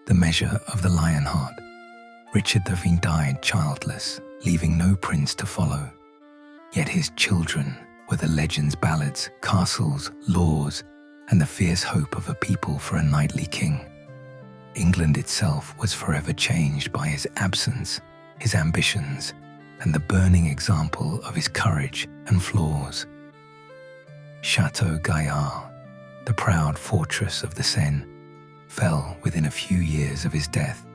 The Measure of the Lionheart. Richard III died childless, leaving no prince to follow. Yet his children were the legends, ballads, castles, laws, and the fierce hope of a people for a knightly king. England itself was forever changed by his absence, his ambitions, and the burning example of his courage and flaws. Chateau Gaillard, the proud fortress of the Seine, fell within a few years of his death.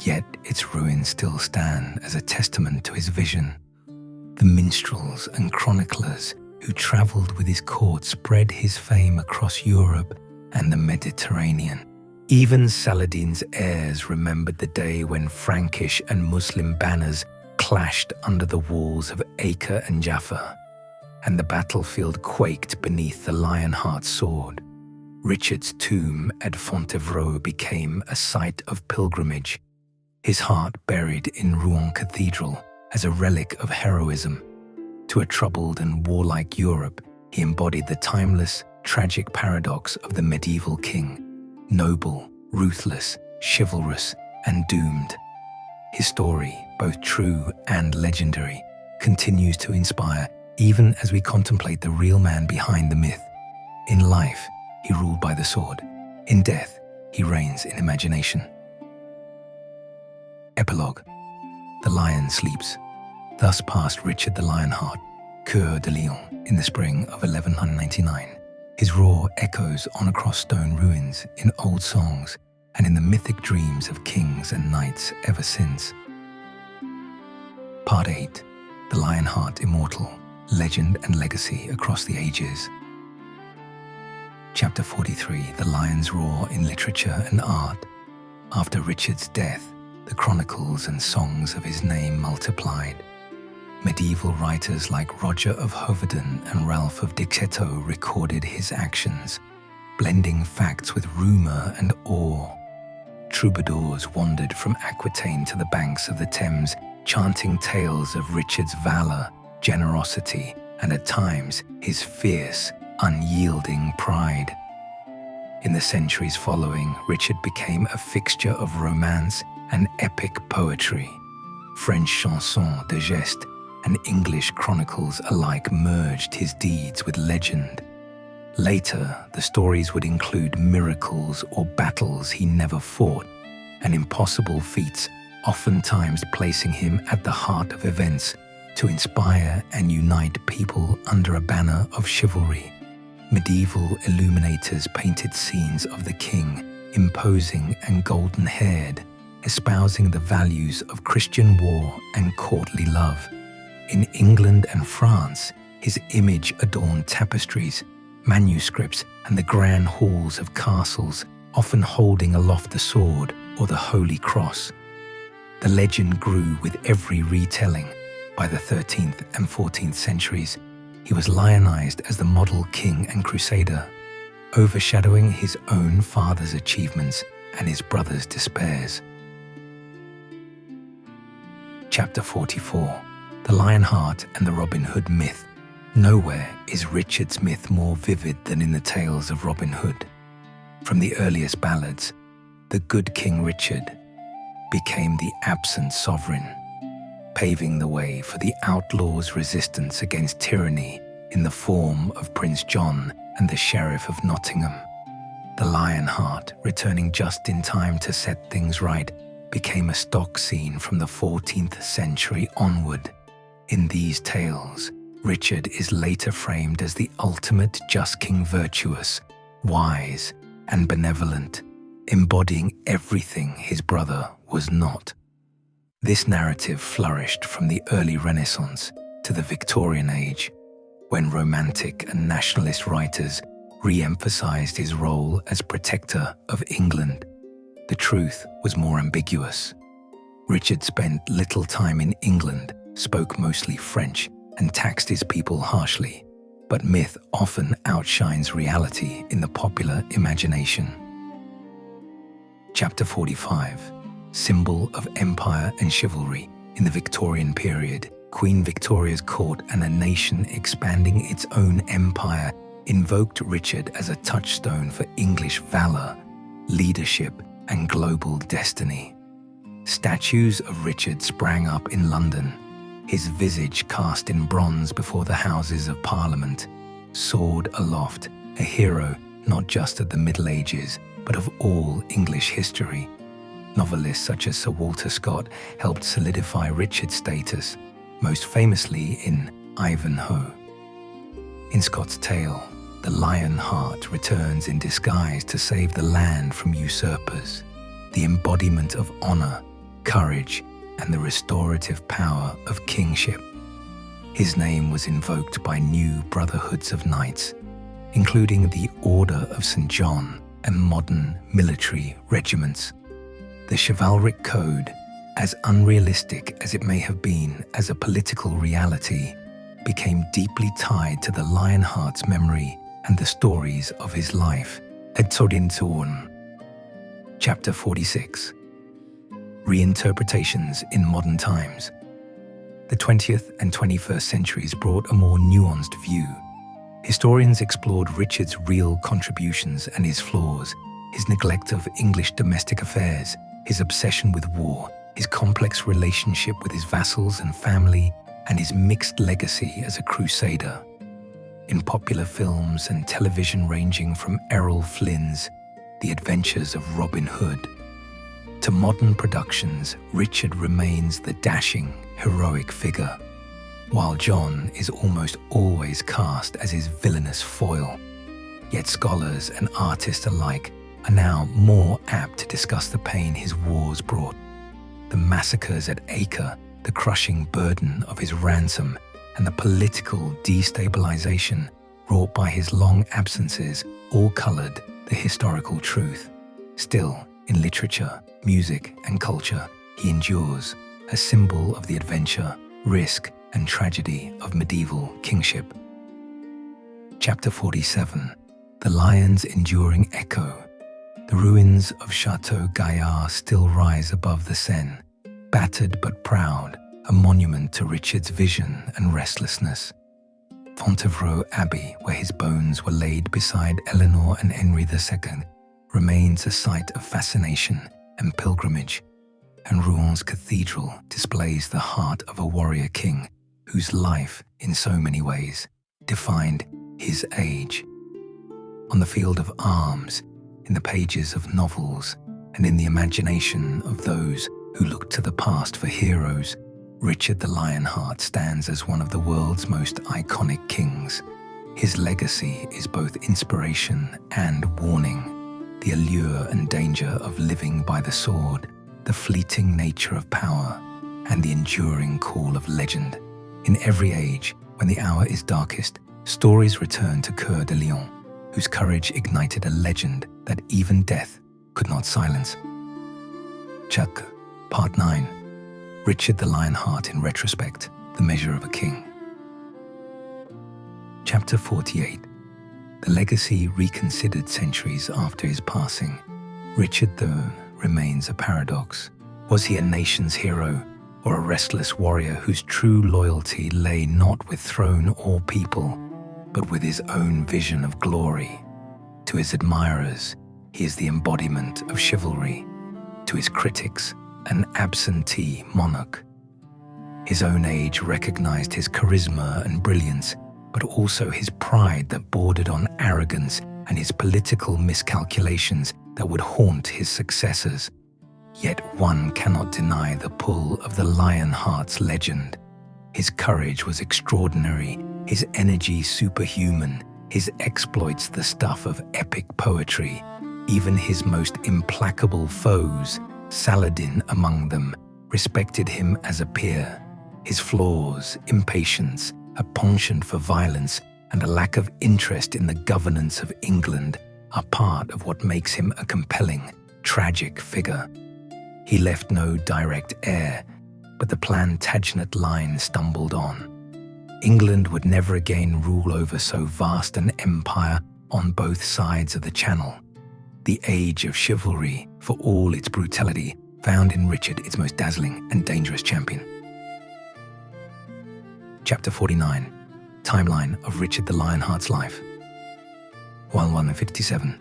Yet its ruins still stand as a testament to his vision. The minstrels and chroniclers who travelled with his court spread his fame across Europe and the Mediterranean. Even Saladin's heirs remembered the day when Frankish and Muslim banners clashed under the walls of Acre and Jaffa, and the battlefield quaked beneath the Lionheart's sword. Richard's tomb at Fontevraud became a site of pilgrimage, his heart buried in Rouen Cathedral as a relic of heroism. To a troubled and warlike Europe, he embodied the timeless, tragic paradox of the medieval king: noble, ruthless, chivalrous, and doomed. His story, both true and legendary, continues to inspire even as we contemplate the real man behind the myth. In life, he ruled by the sword. In death, he reigns in imagination. Epilogue. The lion sleeps. Thus passed Richard the Lionheart, Coeur de Lion, in the spring of 1199. His roar echoes on across stone ruins, in old songs, and in the mythic dreams of kings and knights ever since. Part 8. The Lionheart Immortal, Legend and Legacy Across the Ages. Chapter 43. The Lion's Roar in Literature and Art. After Richard's death, the chronicles and songs of his name multiplied. Medieval writers like Roger of Hoveden and Ralph of Dicetto recorded his actions, blending facts with rumour and awe. Troubadours wandered from Aquitaine to the banks of the Thames, chanting tales of Richard's valour, generosity, and at times his fierce, unyielding pride. In the centuries following, Richard became a fixture of romance and epic poetry. French chansons de geste and English chronicles alike merged his deeds with legend. Later, the stories would include miracles or battles he never fought, and impossible feats, oftentimes placing him at the heart of events to inspire and unite people under a banner of chivalry. Medieval illuminators painted scenes of the king, imposing and golden-haired, espousing the values of Christian war and courtly love. In England and France, his image adorned tapestries, manuscripts, and the grand halls of castles, often holding aloft the sword or the Holy Cross. The legend grew with every retelling. By the 13th and 14th centuries, he was lionized as the model king and crusader, overshadowing his own father's achievements and his brother's despairs. Chapter 44. The Lionheart and the Robin Hood Myth. Nowhere is Richard's myth more vivid than in the tales of Robin Hood. From the earliest ballads, the good King Richard became the absent sovereign, paving the way for the outlaw's resistance against tyranny in the form of Prince John and the Sheriff of Nottingham. The Lionheart, returning just in time to set things right, became a stock scene from the 14th century onward. In these tales, Richard is later framed as the ultimate just king, virtuous, wise, and benevolent, embodying everything his brother was not. This narrative flourished from the early Renaissance to the Victorian age, when romantic and nationalist writers re-emphasized his role as protector of England. The truth was more ambiguous. Richard spent little time in England, spoke mostly French, and taxed his people harshly, but myth often outshines reality in the popular imagination. Chapter 45. Symbol of Empire and Chivalry. In the Victorian period, Queen Victoria's court and a nation expanding its own empire invoked Richard as a touchstone for English valor, leadership, and global destiny. Statues of Richard sprang up in London, his visage cast in bronze before the Houses of Parliament, sword aloft, a hero not just of the Middle Ages, but of all English history. Novelists such as Sir Walter Scott helped solidify Richard's status, most famously in Ivanhoe. In Scott's tale, the Lionheart returns in disguise to save the land from usurpers, the embodiment of honor, courage, and the restorative power of kingship. His name was invoked by new brotherhoods of knights, including the Order of St. John and modern military regiments. The chivalric code, as unrealistic as it may have been as a political reality, became deeply tied to the Lionheart's memory and the stories of his life. Chapter 46. Reinterpretations in modern times. The 20th and 21st centuries brought a more nuanced view. Historians explored Richard's real contributions and his flaws, his neglect of English domestic affairs, his obsession with war, his complex relationship with his vassals and family, and his mixed legacy as a crusader. In popular films and television ranging from Errol Flynn's The Adventures of Robin Hood to modern productions, Richard remains the dashing, heroic figure, while John is almost always cast as his villainous foil. Yet scholars and artists alike are now more apt to discuss the pain his wars brought. The massacres at Acre, the crushing burden of his ransom, and the political destabilization wrought by his long absences all colored the historical truth. Still, in literature, music, and culture, he endures, a symbol of the adventure, risk, and tragedy of medieval kingship. Chapter 47. The Lion's Enduring Echo. The ruins of Chateau Gaillard still rise above the Seine, battered but proud, a monument to Richard's vision and restlessness. Fontevraud Abbey, where his bones were laid beside Eleanor and Henry II, remains a site of fascination and pilgrimage, and Rouen Cathedral displays the heart of a warrior king whose life, in so many ways, defined his age. On the field of arms, in the pages of novels, and in the imagination of those who look to the past for heroes, Richard the Lionheart stands as one of the world's most iconic kings. His legacy is both inspiration and warning, the allure and danger of living by the sword, the fleeting nature of power, and the enduring call of legend. In every age, when the hour is darkest, stories return to Coeur de Lion, whose courage ignited a legend that even death could not silence. Chuck, Part 9. Richard the Lionheart in retrospect, the measure of a king. Chapter 48. The legacy reconsidered centuries after his passing. Richard, though, remains a paradox. Was he a nation's hero, or a restless warrior whose true loyalty lay not with throne or people, but with his own vision of glory? To his admirers, he is the embodiment of chivalry. To his critics, an absentee monarch. His own age recognized his charisma and brilliance, but also his pride that bordered on arrogance and his political miscalculations that would haunt his successors. Yet one cannot deny the pull of the Lionheart's legend. His courage was extraordinary, his energy superhuman, his exploits the stuff of epic poetry. Even his most implacable foes, Saladin among them, respected him as a peer. His flaws, impatience, a penchant for violence, and a lack of interest in the governance of England are part of what makes him a compelling, tragic figure. He left no direct heir, but the Plantagenet line stumbled on. England would never again rule over so vast an empire on both sides of the Channel. The age of chivalry, for all its brutality, found in Richard its most dazzling and dangerous champion. Chapter 49. Timeline of Richard the Lionheart's life. 1157.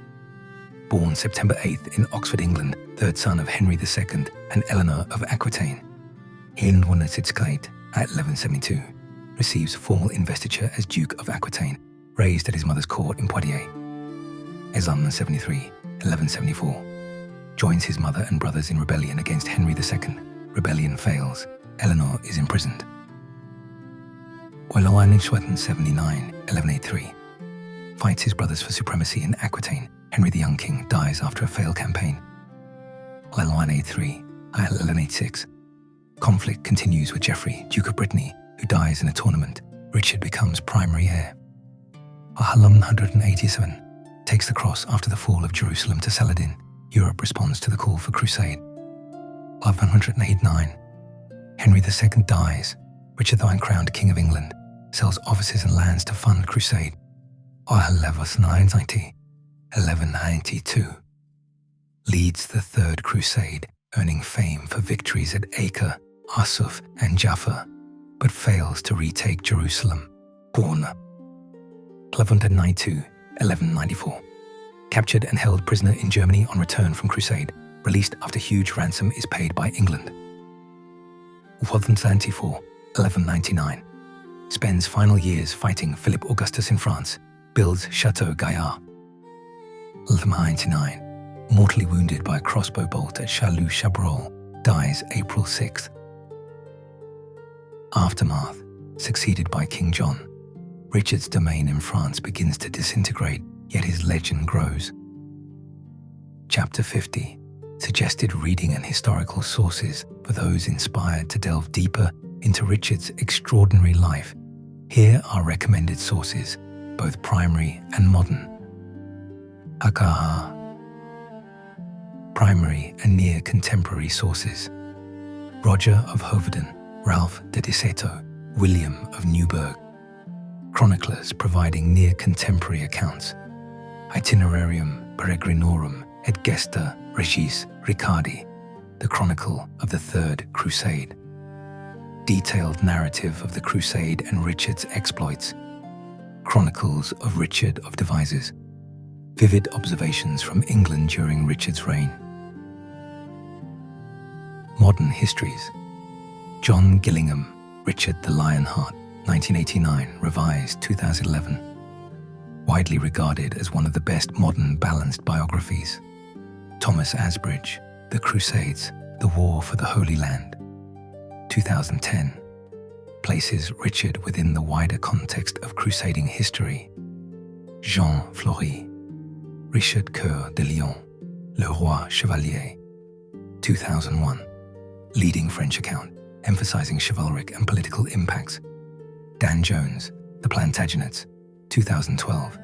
Born September 8th in Oxford, England, third son of Henry II and Eleanor of Aquitaine. At 1172, receives formal investiture as Duke of Aquitaine, raised at his mother's court in Poitiers. 1174, joins his mother and brothers in rebellion against Henry II. Rebellion fails. Eleanor is imprisoned. 1183, fights his brothers for supremacy in Aquitaine. Henry the young king dies after a failed campaign. 1186, conflict continues with Geoffrey, Duke of Brittany, who dies in a tournament. Richard becomes primary heir. 1187, takes the cross after the fall of Jerusalem to Saladin. Europe responds to the call for crusade. 1189, Henry II dies. Richard the uncrowned King of England sells offices and lands to fund crusade. 1192, leads the Third Crusade, earning fame for victories at Acre, Asuf, and Jaffa, but fails to retake Jerusalem. 1194, captured and held prisoner in Germany on return from crusade, released after huge ransom is paid by England. 1199, spends final years fighting Philip Augustus in France, builds Chateau Gaillard. 1199, mortally wounded by a crossbow bolt at Châlus-Chabrol, dies April 6th. Aftermath, succeeded by King John. Richard's domain in France begins to disintegrate, yet his legend grows. Chapter 50. Suggested reading and historical sources for those inspired to delve deeper into Richard's extraordinary life. Here are recommended sources, both primary and modern. Akaha. Primary and near contemporary sources. Roger of Hoveden, Ralph de Diceto, William of Newburgh. Chroniclers providing near contemporary accounts. Itinerarium Peregrinorum et Gesta Regis Ricardi, the Chronicle of the Third Crusade. Detailed narrative of the Crusade and Richard's exploits. Chronicles of Richard of Devizes. Vivid observations from England during Richard's reign. Modern histories. John Gillingham, Richard the Lionheart, 1989, revised 2011. Widely regarded as one of the best modern balanced biographies. Thomas Asbridge, The Crusades, The War for the Holy Land, 2010, places Richard within the wider context of crusading history. Jean Fleury, Richard Coeur de Lion, Le Roi Chevalier, 2001, leading French account, emphasizing chivalric and political impacts. Dan Jones, The Plantagenets, 2012,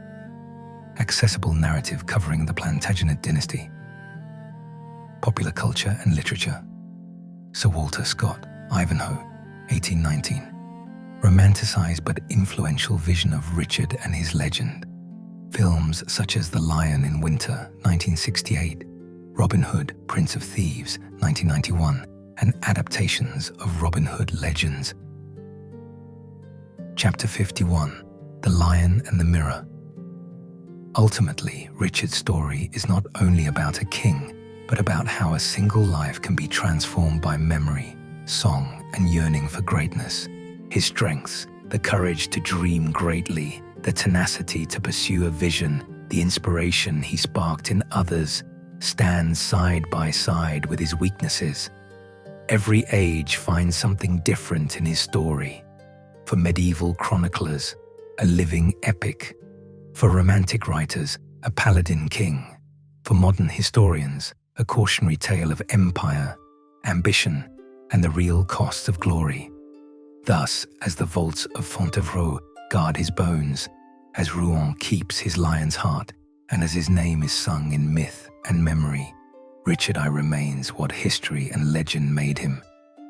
accessible narrative covering the Plantagenet dynasty. Popular culture and literature. Sir Walter Scott, Ivanhoe, 1819, romanticized but influential vision of Richard and his legend. Films such as The Lion in Winter, 1968, Robin Hood, Prince of Thieves, 1991, and adaptations of Robin Hood legends. Chapter 51. The Lion and the Mirror. Ultimately, Richard's story is not only about a king, but about how a single life can be transformed by memory, song, and yearning for greatness. His strengths, the courage to dream greatly, the tenacity to pursue a vision, the inspiration he sparked in others, stand side by side with his weaknesses. Every age finds something different in his story. For medieval chroniclers, a living epic. For romantic writers, a paladin king. For modern historians, a cautionary tale of empire, ambition, and the real costs of glory. Thus, as the vaults of Fontevraud guard his bones, as Rouen keeps his lion's heart, and as his name is sung in myth and memory, Richard I remains what history and legend made him,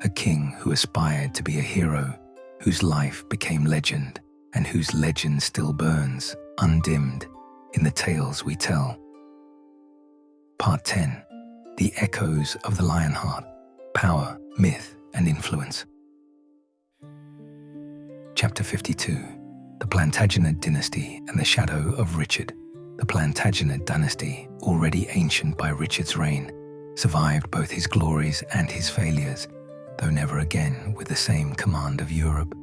a king who aspired to be a hero, whose life became legend, and whose legend still burns, undimmed, in the tales we tell. Part 10. The echoes of the Lionheart, power, myth, and influence. Chapter 52. The Plantagenet Dynasty and the Shadow of Richard. The Plantagenet dynasty, already ancient by Richard's reign, survived both his glories and his failures, though never again with the same command of Europe.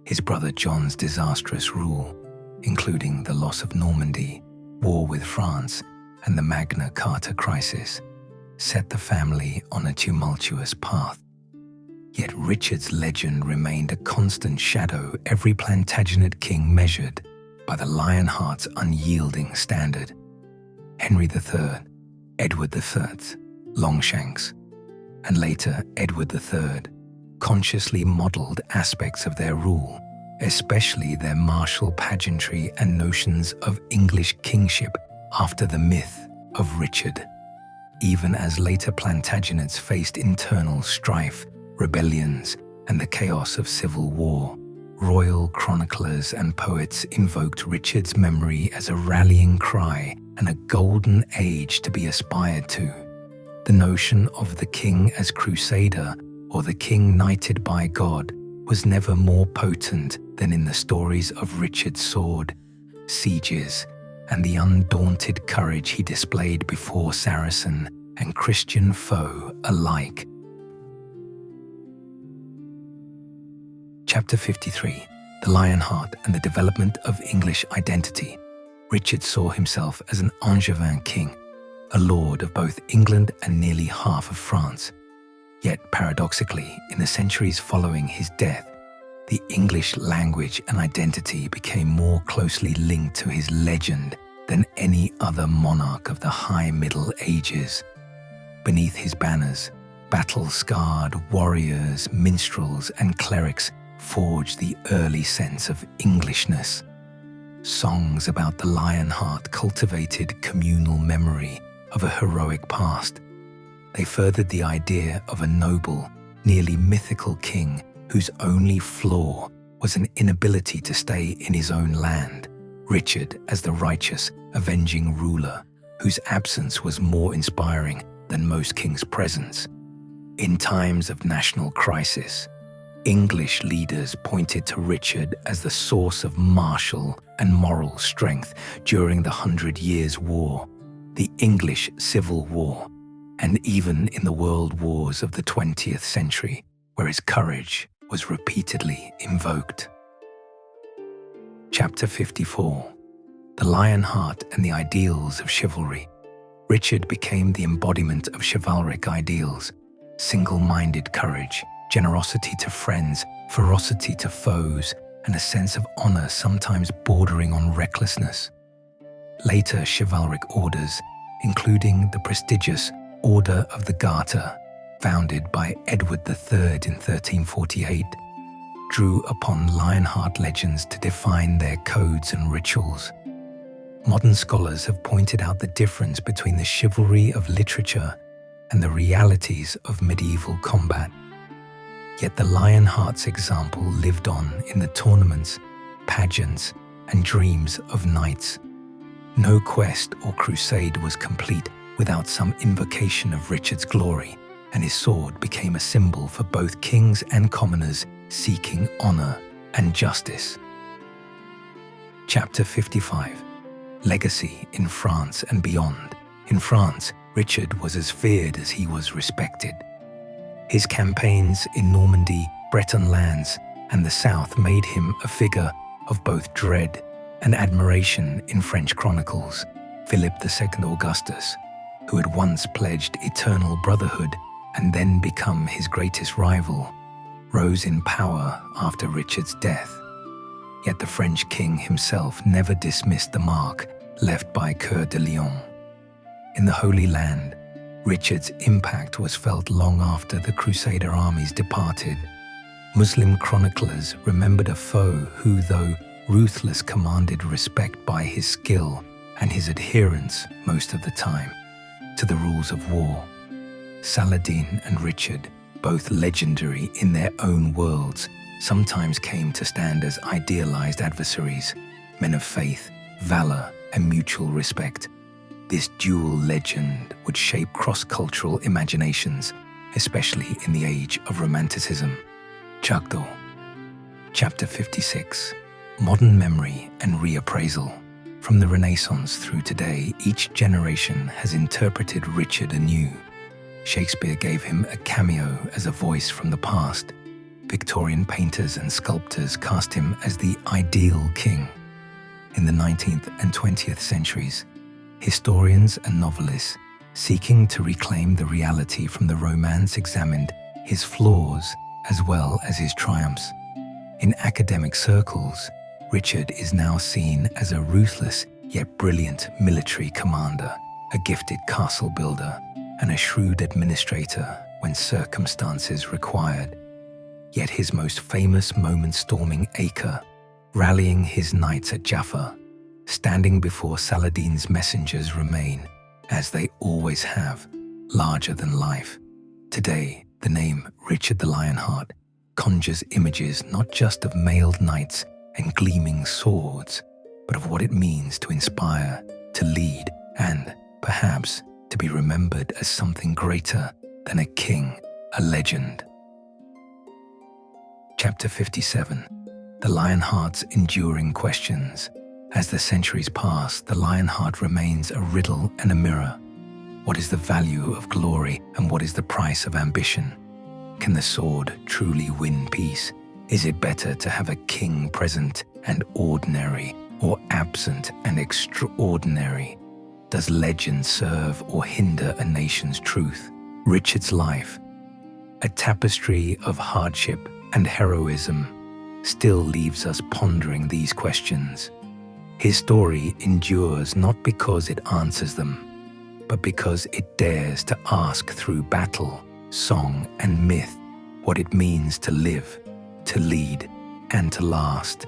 His brother John's disastrous rule, including the loss of Normandy, war with France, and the Magna Carta crisis, set the family on a tumultuous path. Yet Richard's legend remained a constant shadow every Plantagenet king measured by the Lionheart's unyielding standard. Henry III, Edward III, Longshanks, and later Edward III, consciously modelled aspects of their rule, especially their martial pageantry and notions of English kingship, after the myth of Richard. Even as later Plantagenets faced internal strife, rebellions, and the chaos of civil war, royal chroniclers and poets invoked Richard's memory as a rallying cry and a golden age to be aspired to. The notion of the king as crusader or the king knighted by God was never more potent than in the stories of Richard's sword, sieges, and the undaunted courage he displayed before Saracen and Christian foe alike. Chapter 53. The Lionheart and the Development of English Identity. Richard saw himself as an Angevin king, a lord of both England and nearly half of France. Yet paradoxically, in the centuries following his death, the English language and identity became more closely linked to his legend than any other monarch of the High Middle Ages. Beneath his banners, battle-scarred warriors, minstrels, and clerics forged the early sense of Englishness. Songs about the Lionheart cultivated communal memory of a heroic past. They furthered the idea of a noble, nearly mythical king whose only flaw was an inability to stay in his own land, Richard as the righteous, avenging ruler whose absence was more inspiring than most kings' presence. In times of national crisis, English leaders pointed to Richard as the source of martial and moral strength during the 100 Years' War, the English Civil War, and even in the world wars of the 20th century, where his courage was repeatedly invoked. Chapter 54. The Lionheart and the Ideals of Chivalry. Richard became the embodiment of chivalric ideals: single-minded courage, generosity to friends, ferocity to foes, and a sense of honor sometimes bordering on recklessness. Later chivalric orders, including the prestigious Order of the Garter, founded by Edward III in 1348, drew upon Lionheart legends to define their codes and rituals. Modern scholars have pointed out the difference between the chivalry of literature and the realities of medieval combat. Yet the Lionheart's example lived on in the tournaments, pageants, and dreams of knights. No quest or crusade was complete without some invocation of Richard's glory, and his sword became a symbol for both kings and commoners seeking honor and justice. Chapter 55. Legacy in France and beyond. In France, Richard was as feared as he was respected. His campaigns in Normandy, Breton lands, and the South made him a figure of both dread and admiration in French chronicles. Philip II Augustus, who had once pledged eternal brotherhood and then become his greatest rival, rose in power after Richard's death. Yet the French king himself never dismissed the mark left by Coeur de Lion. In the Holy Land, Richard's impact was felt long after the Crusader armies departed. Muslim chroniclers remembered a foe who, though ruthless, commanded respect by his skill and his adherence most of the time to the rules of war. Saladin and Richard, both legendary in their own worlds, sometimes came to stand as idealized adversaries, men of faith, valor, and mutual respect. This dual legend would shape cross-cultural imaginations, especially in the age of Romanticism. Chagdo. Chapter 56. Modern memory and reappraisal. From the Renaissance through today, each generation has interpreted Richard anew. Shakespeare gave him a cameo as a voice from the past. Victorian painters and sculptors cast him as the ideal king. In the 19th and 20th centuries, historians and novelists seeking to reclaim the reality from the romance examined his flaws as well as his triumphs. In academic circles, Richard is now seen as a ruthless yet brilliant military commander, a gifted castle builder, and a shrewd administrator when circumstances required. Yet his most famous moment storming Acre, rallying his knights at Jaffa, standing before Saladin's messengers remain, as they always have, larger than life. Today, the name Richard the Lionheart conjures images not just of mailed knights and gleaming swords, but of what it means to inspire, to lead, and, perhaps, to be remembered as something greater than a king, a legend. Chapter 57. The Lionheart's enduring questions. As the centuries pass, the Lionheart remains a riddle and a mirror. What is the value of glory and what is the price of ambition? Can the sword truly win peace? Is it better to have a king present and ordinary, or absent and extraordinary? Does legend serve or hinder a nation's truth? Richard's life, a tapestry of hardship and heroism, still leaves us pondering these questions. His story endures not because it answers them, but because it dares to ask through battle, song, and myth what it means to live, to lead, and to last.